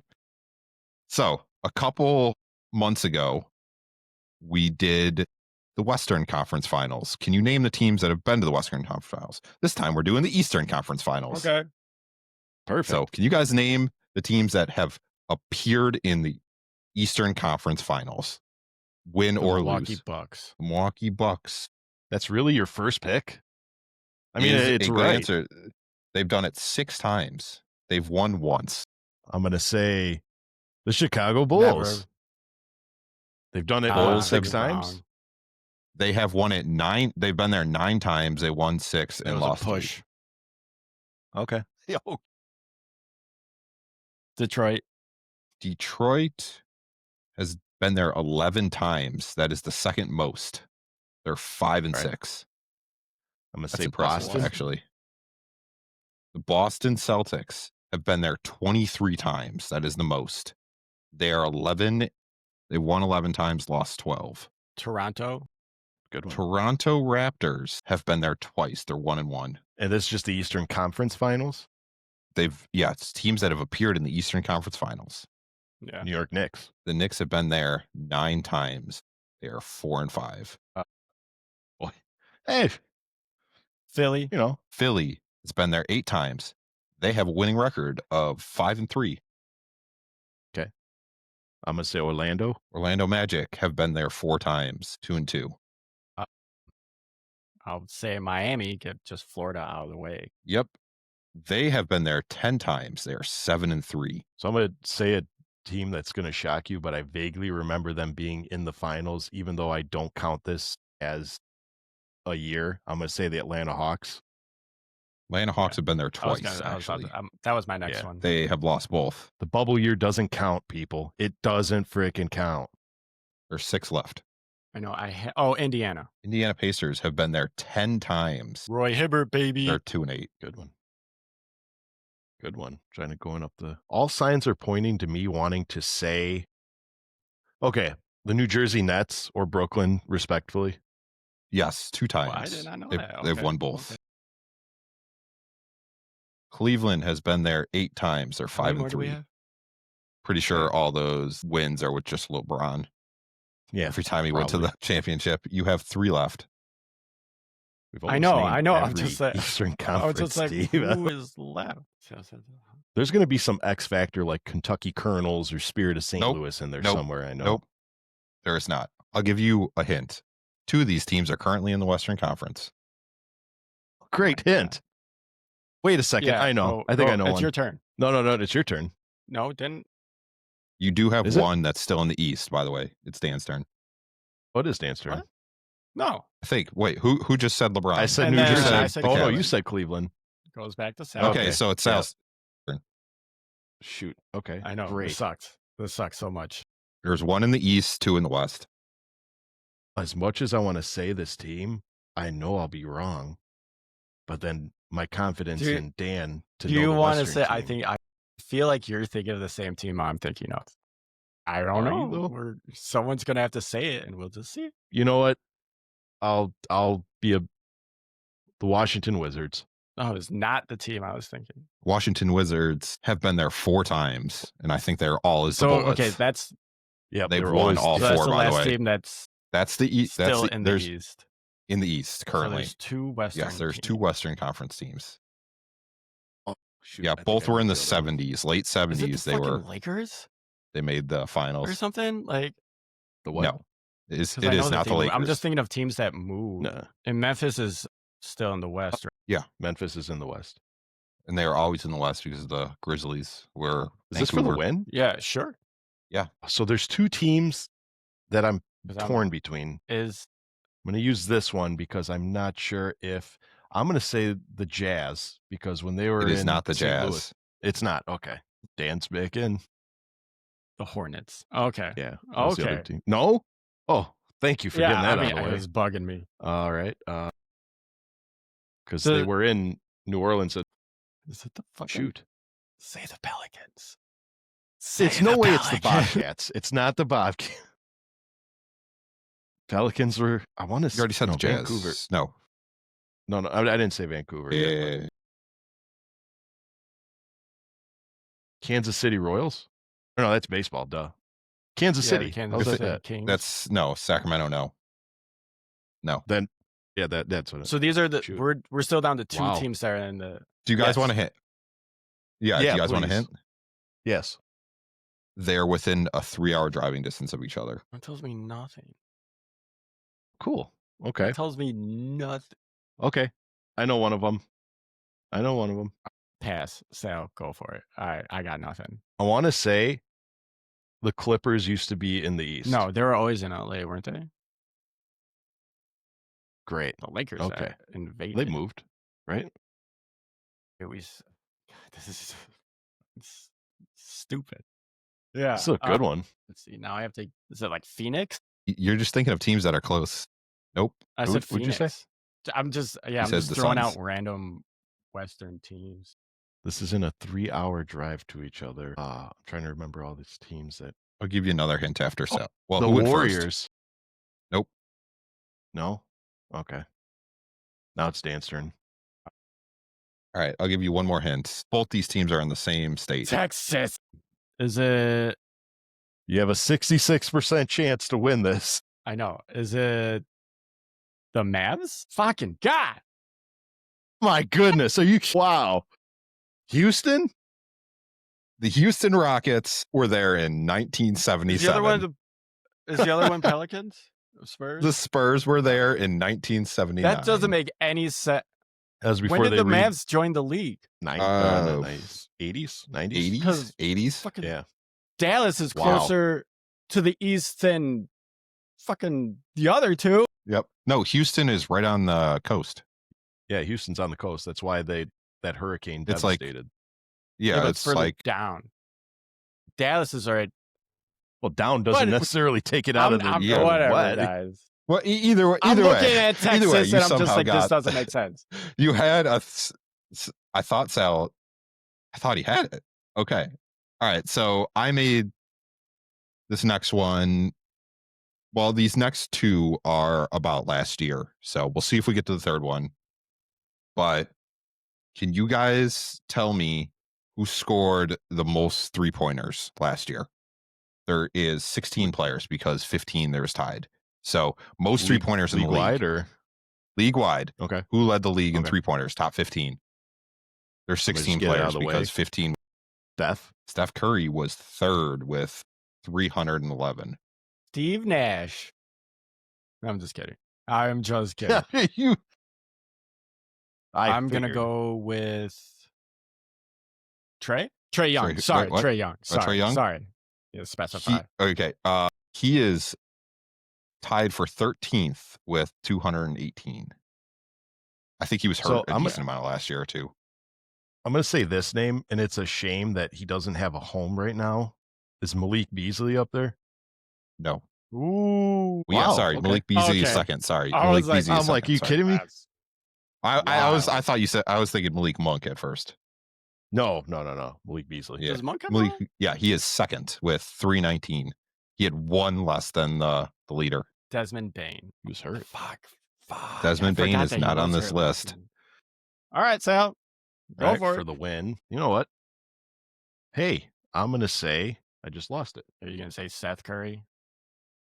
So a couple months ago, we did the Western Conference Finals. Can you name the teams that have been to the Western Conference Finals? This time we're doing the Eastern Conference Finals. Okay. Perfect. So can you guys name the teams that have appeared in the Eastern Conference Finals? Win or Milwaukee lose? Bucks. Milwaukee Bucks. That's really your first pick? I mean, it's right. Answer. They've done it 6 times. They've won once. I'm going to say the Chicago Bulls. Never. They've done it 6 times. Wrong. They have won it 9. They've been there 9 times. They won 6 and lost a push. 3. Okay. Detroit has been there 11 times. That is the second most. They're 5 and 6. I'm going to say Boston. Actually. The Boston Celtics have been there 23 times. That is the most. They are 11. They won 11 times, lost 12. Toronto. Good one. Toronto Raptors have been there twice. They're 1-1. And this is just the Eastern Conference Finals? It's teams that have appeared in the Eastern Conference Finals. Yeah. New York Knicks. The Knicks have been there 9 times. They are 4-5. Boy. Hey. Philly. Philly has been there 8 times. They have a winning record of 5-3. Okay. I'm going to say Orlando. Orlando Magic have been there 4 times, 2-2. I'll say Miami, get just Florida out of the way. Yep. They have been there 10 times. They are 7-3. So I'm going to say a team that's going to shock you, but I vaguely remember them being in the finals, even though I don't count this as a year. I'm going to say the Atlanta Hawks. Atlanta Hawks have been there twice, actually. That was my next one. They have lost both. The bubble year doesn't count, people. It doesn't freaking count. There's 6 left. I know. Indiana. Indiana Pacers have been there 10 times. Roy Hibbert, baby. They're 2-8. Good one. Good one. Trying to going up the. All signs are pointing to me wanting to say. Okay, The New Jersey Nets or Brooklyn, respectfully. Yes, 2 times. Well, I did not know They've, that. they've Okay, won both. okay. Cleveland has been there 8 times. They're How many 5 more and do we 3. have? Pretty sure all those wins are with just LeBron. Yeah. Every time he went to the championship, you have 3 left. We've I almost know. named I'm every just like, Eastern I was Conference just like, team. who is left? There's going to be some X factor like Kentucky Colonels or Spirit of St. Nope. Louis in there Nope. somewhere. I know. Nope. There is not. I'll give you a hint. 2 of these teams are currently in the Western Conference. Great hint. Wait a second. Yeah, I know. I think I know It's one. your turn. No. It's your turn. No, didn't. You do have Is it? one that's still in the East, by the way. It's Dan's turn. What is Dan's turn? What? No. I think. Wait, who just said LeBron? I said And New then Jersey. I said Oh, no, Cleveland. you said Cleveland. Goes back to Sal. Okay, so it's Sal's. Shoot. Okay. I know. Great. This sucks. This sucks so much. There's 1 in the East, 2 in the West. As much as I want to say this team, I know I'll be wrong. But then my confidence in Dan to Do know you the want to Western say? team. I feel like you're thinking of the same team I'm thinking of. I don't Are you, know. though? Someone's gonna have to say it, and we'll just see. You know what? I'll be the Washington Wizards. No, it's not the team I was thinking. Washington Wizards have been there 4 times, and I think they're all as the So Bullets. okay, that's Yeah, They've they were won always all so that's 4, the by the last way. team that's That's the East. still That's in the there's East. in the East So currently. there's 2 Western. Yes, there's 2 teams. Western Conference teams. Oh, shoot, Yeah, I think both I were in know the other one. 70s, late Is it the 70s. They were. fucking Lakers They made the or finals. something like? The what? No, it is 'Cause I know not the team- Lakers. I'm just thinking of teams that moved. Nah, And Memphis is still in the West. Right? Memphis is in the West. And they are always in the West because the Grizzlies were. Is this for the Vancouver. win? Yeah, sure. So there's 2 teams that I'm 'Cause I'm- torn between. Is I'm going to use this one because I'm not sure if I'm going to say the Jazz because when they were It is in not the St. Jazz. Louis, it's not. Okay. Dan's back in. the Hornets? Okay. Yeah. that was the other Okay. team. No? Oh, thank you for getting that out of the it way. was bugging me. All right. Because they The- were in New Orleans. Is it the fucking? Shoot. Say the Pelicans. It's no way it's the Bobcats. It's not the Bobcats. Pelicans were, I want to You already said the Jazz. Vancouver. No. No, I didn't say Vancouver. yet, but Yeah. Kansas City Royals? No, that's baseball, duh. Kansas City. Kansas How's City that? Kings. That's no Sacramento. No. Then, yeah, that's what it So these are the Shoot. we're still down to 2 Wow. teams that are in the. Do you guys Yes. want to hint? Yeah. Do Yeah, you guys want to please. hint? Yes. They're within a 3-hour driving distance of each other. That tells me nothing. Cool. Okay. That tells me nothing. Okay. I know one of them. Pass. Sal, go for it. I got nothing. I want to say the Clippers used to be in the East. No, they were always in LA, weren't they? Great. The Lakers. Okay. Invaded. They moved, right? It was. This is it's stupid. Yeah. This is a good one. Let's see. Now I have to. Is it like Phoenix? You're just thinking of teams that are close. Nope. I Who- said what'd you Phoenix. say? I'm just You I'm said just the throwing Suns. out random Western teams. This is in a 3-hour drive to each other. I'm trying to remember all these teams that. I'll give you another hint after. Oh, So, well, the who went first? Warriors. Nope. No? Okay. Now it's Dan's turn. All right, I'll give you one more hint. Both these teams are in the same state. Texas. Is it? You have a 66% chance to win this. I know. Is it the Mavs? Fucking God. My goodness. Are you? Wow. Houston? The Houston Rockets were there in Is 1977. the other one? Is the other one Pelicans? Spurs. The Spurs were there in 1979. That doesn't make any sense. That was before When did they the Mavs join the league? 80s, 90s? 80s. 80s. Fucking Yeah. Dallas is Wow. closer to the east than fucking the other two. Yep. No, Houston is right on the coast. Yeah, Houston's on the coast. That's why that hurricane It's like- devastated. Yeah, but it's further like down. Dallas is already. Well, down doesn't But- necessarily take it out of the yeah, whatever, what? guys. well, either way. I'm Either looking way, at either Texas way, you and I'm just somehow like, this got- doesn't make sense. You had a. I thought Sal. I thought he had it. Okay. All right. So I made this next one Well, these next two are about last year, so we'll see if we get to the third one. But can you guys tell me who scored the most 3-pointers last year? There is 16 players because 15 there was tied. So most 3-pointers in the league. League-wide or? League-wide. Okay. Who led the league in Okay. 3-pointers? Top 15. There's Somebody just 16 get it out players of the because way. 15. Steph Curry was third with 311. Steve Nash. I'm just kidding. I'm just kidding. you. I'm gonna go with Trey Young. Trey- Sorry, what? Trey Young. Sorry, Trey Young? Sorry. Yeah, specify. He is tied for 13th with 218. I think he was hurt So a decent amount last year too. I'm going to say this name, and it's a shame that he doesn't have a home right now. Is Malik Beasley up there? No. Ooh. Well, yeah, wow, sorry. okay. Malik Beasley is Okay. second. Sorry. I Malik was like- Beasley is I'm like, second, you sorry. kidding me? I thought you said, I was thinking Malik Monk at first. No. Malik Beasley. Yeah. Does Monk have Malik, one? yeah, he is second with 319. He had one less than the leader. Desmond Bain. He was hurt. Fuck. Desmond I Bain forgot is that he not on was this hurt last list. season. All right, Sal. Go All right, for it. the win. You know what? Hey, I'm going to say I just lost it. Are you gonna say Seth Curry?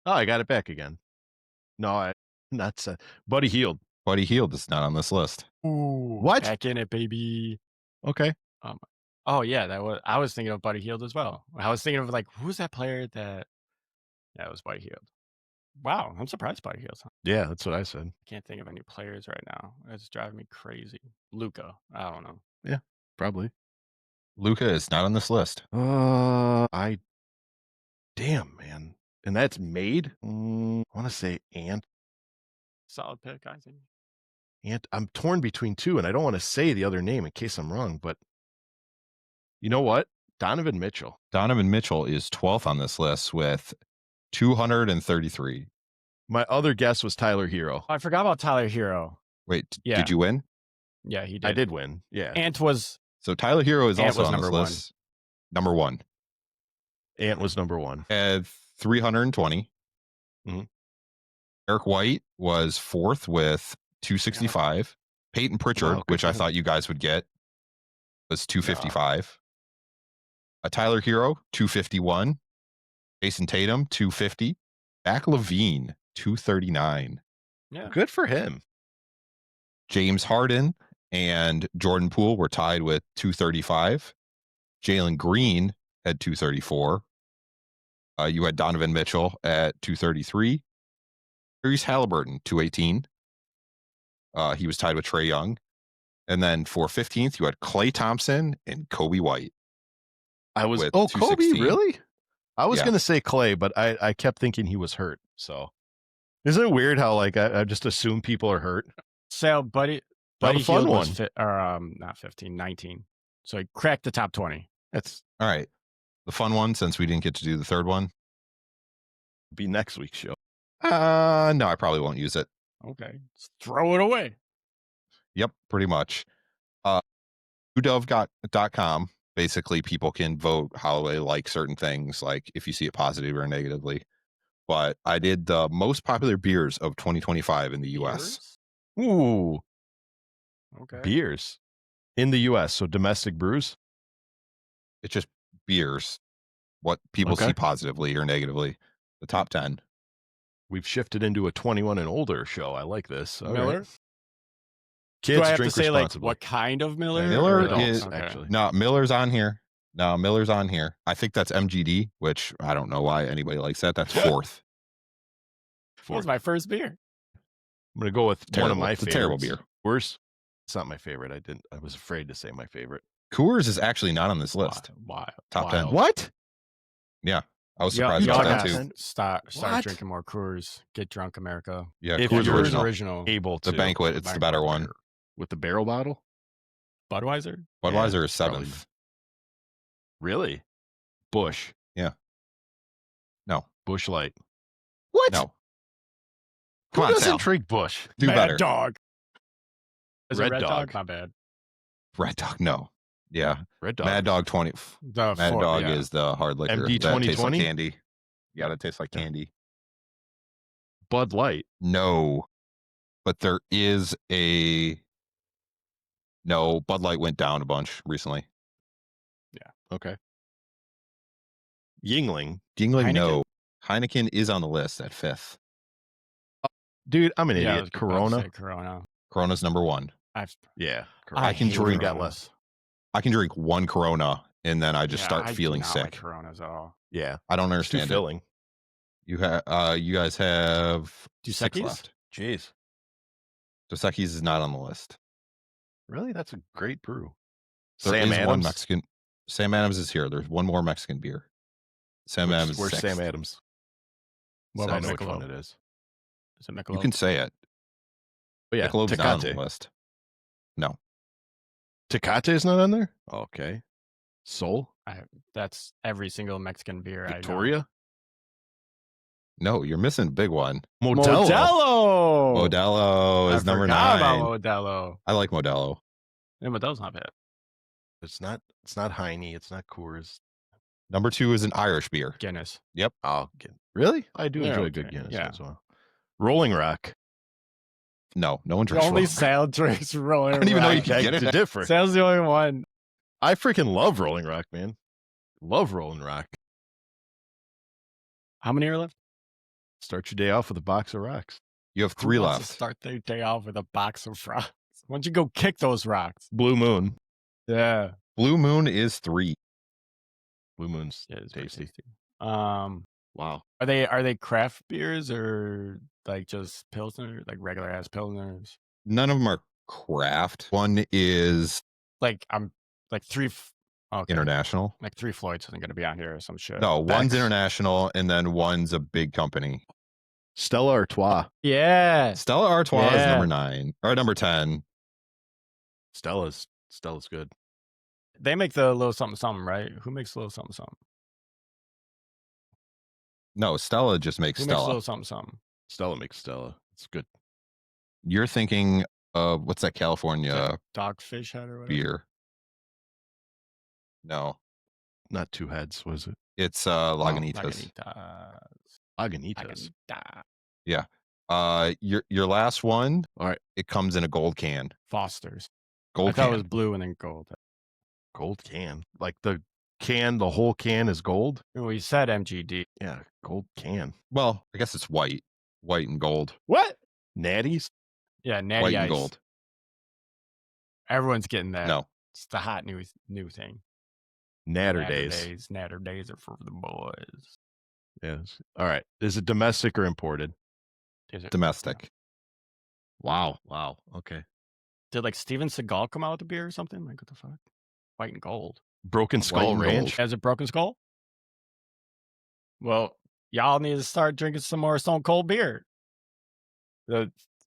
Oh, I got it back again. No, not Seth. Buddy Hield. Buddy Hield is not on this list. Ooh, What? Back in it, baby. Okay. Oh yeah, I was thinking of Buddy Hield as well. I was thinking of like, who's that player that? Yeah, it was Buddy Hield. Wow, I'm surprised Buddy Hield. Yeah, that's what I said. Can't think of any players right now. It's driving me crazy. Luca. I don't know. Probably. Luca is not on this list. Damn, man. And that's made? I want to say Ant. Solid pick, I think. I'm torn between two, and I don't want to say the other name in case I'm wrong, but you know what? Donovan Mitchell. Donovan Mitchell is 12th on this list with 233. My other guess was Tyler Hero. Oh, I forgot about Tyler Hero. Wait, Yeah. did you win? Yeah, he did. I did win. Yeah. Ant was So Tyler Hero is Ant also was on this number one. list. Number one. Ant was number one. At 320. Mhm. Eric White was fourth with 265. Peyton Pritchard, Wow, good which for I him. thought you guys would get, was 255. Tyler Hero, 251. Jason Tatum, 250. Zach LaVine, 239. yeah. Good for him. James Harden and Jordan Poole were tied with 235. Jalen Green had 234. You had Donovan Mitchell at 233. Tyrese Halliburton, 218. He was tied with Trey Young. And then for 15th, you had Klay Thompson and Kobe White. With Kobe, 216. really? I was Yeah. going to say Clay, but I kept thinking he was hurt. So isn't it weird how like I just assume people are hurt? So Buddy Not a Buddy fun Hield was one. not 15, 19. So he cracked the top 20. That's All right. The fun one, since we didn't get to do the third one. be next week's show. No, I probably won't use it. Okay. Just throw it away. Yep, pretty much. UDove.com. Basically, people can vote how they like certain things, like if you see it positive or negatively. But I did the most popular beers of 2025 in the U.S. Beers? Ooh, Okay. beers in the U.S. So domestic brews. It's just beers. What people Okay. see positively or negatively. The top 10. We've shifted into a 21 and older show. I like this. All Miller? right. Kids Do I have to drink say like responsibly. what kind of Miller? Miller or adults? is- Okay. actually. No, Miller's on here. I think that's MGD, which I don't know why anybody likes that. That's fourth. That was my first beer. I'm gonna go with one Terrible. of my It's a favorites. terrible beer. Worse. It's not my favorite. I was afraid to say my favorite. Coors is actually not on this list. Why? Top 10. What? I was Y'all surprised about that gotta too. start What? drinking more Coors. Get drunk, America. Yeah, If Coors you're original. original. Able to The banquet, it's the better one. with the barrel bottle. Budweiser? Budweiser is probably. seventh. Really? Bush. No. Bush Light. What? No. Who Come on, doesn't Sal. drink Bush? Do Mad better. Dog. Is Red it Red Dog. Dog? My bad. Red Dog, no. Yeah. Red Dog. Mad Dog 20. The Mad four- Dog yeah. is the hard liquor. MD that tastes like 2020? candy. Yeah, that tastes like Yeah. candy. Bud Light. No, but there is no, Bud Light went down a bunch recently. Okay. Yingling. Yingling, Heineken? no. Heineken is on the list at 5th. Dude, I'm an Yeah, I idiot. was about to Corona. say Corona. Corona's number 1. Yeah. I can hate drink- got Coronas. less. I can drink 1 Corona and then I just start I feeling do not sick. like Coronas at all. Yeah. I don't It's too understand it. filling. You guys have Dos 6 Equis? left. Jeez. Dos Equis is not on the list. Really? That's a great brew. There Sam is one Adams. Mexican. Sam Adams is here. There's one more Mexican beer. Sam Adams is Where's 6th. Sam Adams? What I about know which one Michelob? it is. Is it Michelob? You can say it. But yeah, Michelob's not on the Tecate. list. No. Tecate is not on there? Okay. Sol? That's every single Mexican beer Victoria? No, you're missing a big one. I know. Modelo. Modelo is I number forgot 9. about Modelo. I like Modelo. Yeah, Modelo's not bad. It's not Heine. It's not Coors. Number 2 is an Irish beer. Guinness. Oh, really? I do Yeah, enjoy okay. good Guinness Yeah. as well. Rolling Rock. No one The drinks only Rolling. Sal drinks Rolling I don't even know you Rock. can get Beg it. to differ. Sal's the only one. I freaking love Rolling Rock, man. Love Rolling Rock. How many are left? Start your day off with a box of rocks. You have Who 3 wants left. to start their day off with a box of rocks? Why don't you go kick those rocks? Blue Moon. Yeah. Blue Moon is 3. Blue Moon's Yeah, it's pretty tasty. tasty. Wow. Are they craft beers or like just Pilsner, like regular ass Pilsners? None of them are craft. One is Like I'm like okay. international. Like 3 Floyds isn't gonna be on here or some shit. No, one's Beck's. international and then one's a big company. Stella Artois. Yeah. Stella Artois is Yeah. number 9 or number 10. Stella's good. They make the little something something, right? Who makes little something something? No, Stella just makes Who makes Stella. little something something? Stella makes Stella. It's good. You're thinking of what's that California Dogfish Head or whatever. beer? No, Not 2 heads, was it? it's Lagunitas. Lagunitas. Lagunitas. Your last one. All right. It comes in a gold can. Foster's. Gold I thought can. it was blue and then gold. Gold can. Like the whole can is gold? Well, you said MGD. Yeah, gold can. Well, I guess it's white and gold. What? Natties? Yeah, Natty White Ice. and gold. Everyone's getting that. No, It's the hot new thing. Natter days. Natter days are for the boys. Yes. All right. Is it domestic or imported? Is it- domestic. Wow. Okay. Did like Steven Seagal come out with a beer or something? Like what the fuck? White and gold. Broken Skull and Ranch. Has it Broken Skull? Well, y'all need to start drinking some more Stone Cold beer. The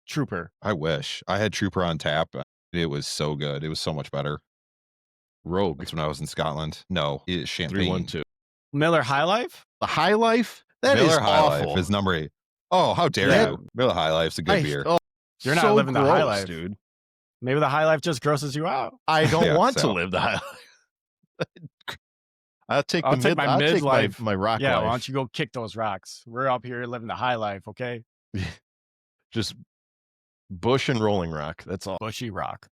Trooper. I wish I had Trooper on tap. It was so good. It was so much better. Rogue. That's when I was in Scotland. No, it's champagne. 312. Miller High Life? The High Life? That is Miller High awful. Life is number 8. Oh, how dare Yeah. you? Miller High Life's a good beer. Oh, You're not so living the high gross, life. dude. Maybe the High Life just grosses you out. I don't Yeah, want to so. live the high life. I'll take I'll the take mid. my I'll take midlife. my rock Yeah, life. why don't you go kick those rocks? We're up here living the high life, okay? Just bush and rolling rock. That's all. Bushy rock.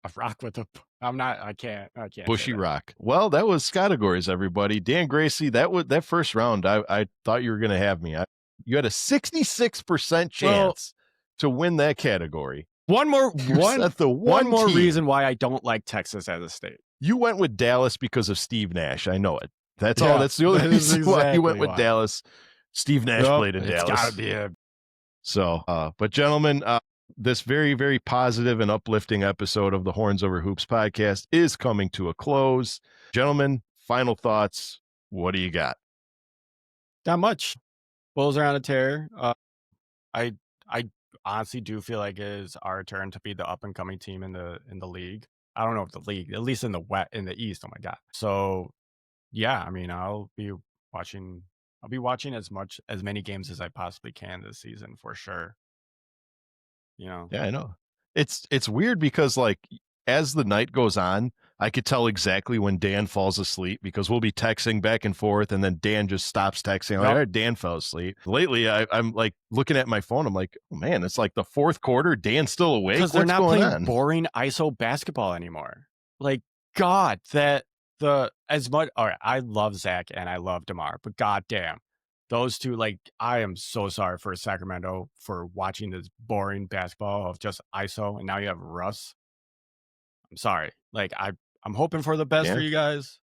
A rock with a. I can't. say Bushy that. rock. Well, that was Scottagories, everybody. Dan Gracie. That first round. I thought you were going to have me. You had a 66% chance to win that category. One more Set the one more team. reason why I don't like Texas as a state. You went with Dallas because of Steve Nash. I know it. That's all. Yeah, That's the only that is reason why you went exactly with why. Dallas. Steve Nash Yup, played in it's Dallas. gotta be a So, but gentlemen, this very, very positive and uplifting episode of the Horns Over Hoops podcast is coming to a close. Gentlemen, final thoughts. What do you got? not much. Bulls are on a tear. I honestly do feel like it is our turn to be the up and coming team in the league. I don't know if the league, at least in the East. Oh my god. So yeah, I mean, I'll be watching as many games as I possibly can this season for sure. You know. Yeah, I know. It's weird because like as the night goes on, I could tell exactly when Dan falls asleep because we'll be texting back and forth, and then Dan just stops texting. Like, all right, Dan fell asleep. Lately, I'm like looking at my phone. I'm like, oh man, it's like the fourth quarter. Dan's still awake. Because they're not playing boring ISO basketball anymore. Like, God, as much. All right, I love Zach and I love DeMar, but goddamn, those two. Like, I am so sorry for Sacramento for watching this boring basketball of just ISO, and now you have Russ. I'm sorry. Like, I'm hoping for the best for you guys,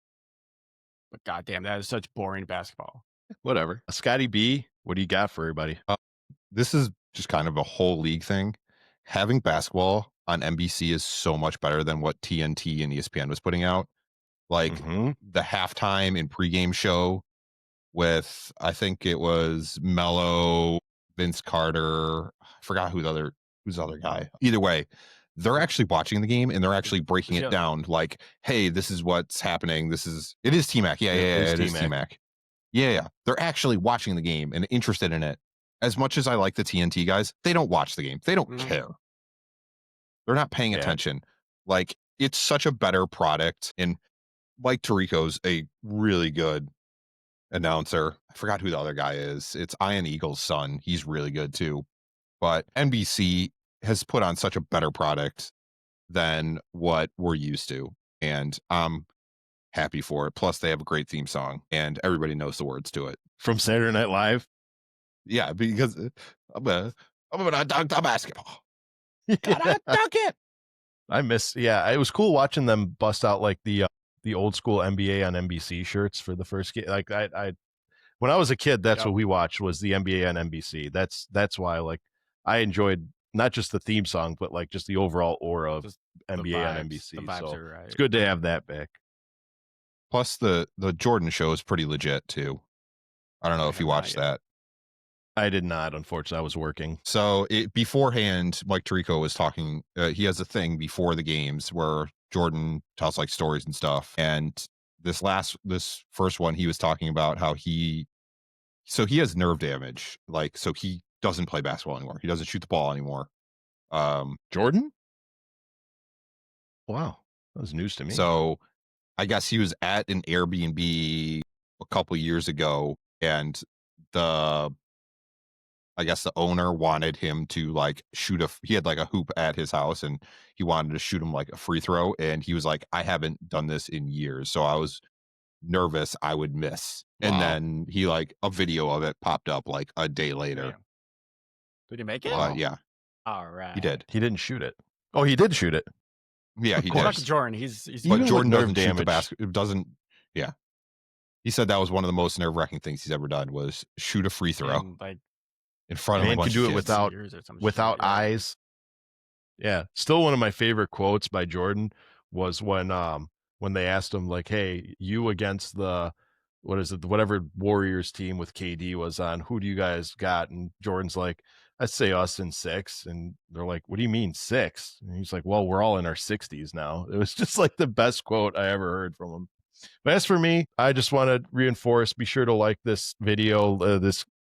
but goddamn, that is such boring basketball. Whatever. Scotty B, what do you got for everybody? This is just kind of a whole league thing. Having basketball on NBC is so much better than what TNT and ESPN was putting out. Like the halftime and pregame show with, I think it was Melo, Vince Carter. I forgot who's the other guy. Either way, they're actually watching the game and they're actually breaking it down. Like, hey, this is what's happening. It is T-Mac. Yeah, it is T-Mac. Yeah. They're actually watching the game and interested in it. As much as I like the TNT guys, they don't watch the game. They don't care. They're not paying attention. Like, it's such a better product. And Mike Tirico's a really good announcer. I forgot who the other guy is. It's Ian Eagle's son. He's really good too. But NBC has put on such a better product than what we're used to. And I'm happy for it. Plus, they have a great theme song and everybody knows the words to it. From Saturday Night Live? Yeah, because I'm gonna dunk the basketball. Gotta dunk it. It was cool watching them bust out like the old school NBA on NBC shirts for the first game. Like I when I was a kid, that's what we watched was the NBA on NBC. That's why like I enjoyed not just the theme song, but like just the overall aura of NBA on NBC. So it's good to have that back. Plus the Jordan show is pretty legit too. I don't know if you watched that. I did not, unfortunately. I was working. So beforehand, Mike Tirico was talking. He has a thing before the games where Jordan tells like stories and stuff. And this first one, he was talking about how he has nerve damage. Like, so he doesn't play basketball anymore. He doesn't shoot the ball anymore. Jordan? Wow. That was news to me. So I guess he was at an Airbnb a couple years ago and I guess the owner wanted him to like he had like a hoop at his house and he wanted to shoot him like a free throw. And he was like, I haven't done this in years. So I was nervous I would miss. Wow. And then he like a video of it popped up like a day later. Damn. Did he make it? Yeah. All right. He did. He didn't shoot it. Oh, he did shoot it. Yeah, he did. Back to Jordan. He's but Jordan doesn't shoot the basket. It doesn't. Yeah. He said that was one of the most nerve-wracking things he's ever done was shoot a free throw. And, like, in front of a bunch can do of it without eyes. Yeah. Still one of my favorite quotes by Jordan was when they asked him like, hey, you against whatever Warriors team with KD was on, who do you guys got? And Jordan's like, I'd say us in 6. And they're like, what do you mean 6? And he's like, well, we're all in our 60s now. It was just like the best quote I ever heard from him. But as for me, I just want to reinforce, be sure to like this video,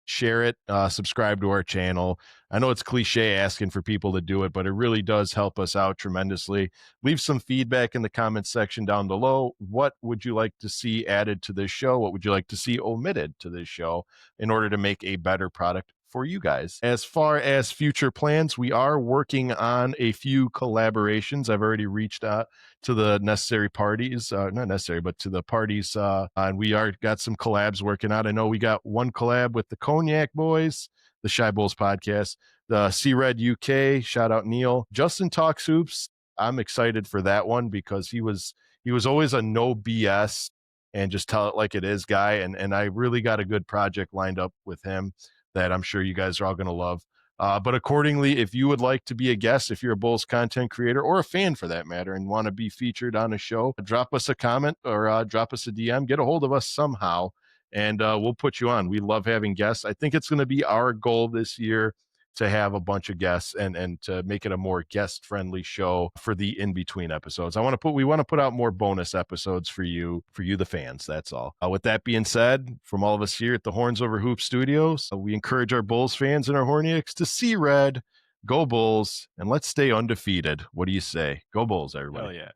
share it, subscribe to our channel. I know it's cliche asking for people to do it, but it really does help us out tremendously. Leave some feedback in the comments section down below. What would you like to see added to this show? What would you like to see omitted to this show in order to make a better product for you guys? As far as future plans, we are working on a few collaborations. I've already reached out to the necessary parties, not necessary, but to the parties, and we got some collabs working out. I know we got one collab with the Cognac Boys, the Shy Bulls podcast, the C-Red UK, shout out Neil. Justin Talks Hoops, I'm excited for that one because he was always a no BS and just tell it like it is guy, and I really got a good project lined up with him that I'm sure you guys are all going to love. But accordingly, if you would like to be a guest, if you're a Bulls content creator or a fan for that matter and want to be featured on a show, drop us a comment or drop us a DM, get a hold of us somehow, and we'll put you on. We love having guests. I think it's going to be our goal this year to have a bunch of guests and to make it a more guest-friendly show for the in-between episodes. We want to put out more bonus episodes for you, the fans. That's all. With that being said, from all of us here at the Horns Over Hoop Studios, we encourage our Bulls fans and our Horniacs to see red, go Bulls, and let's stay undefeated. What do you say? Go Bulls, everybody. Hell yeah.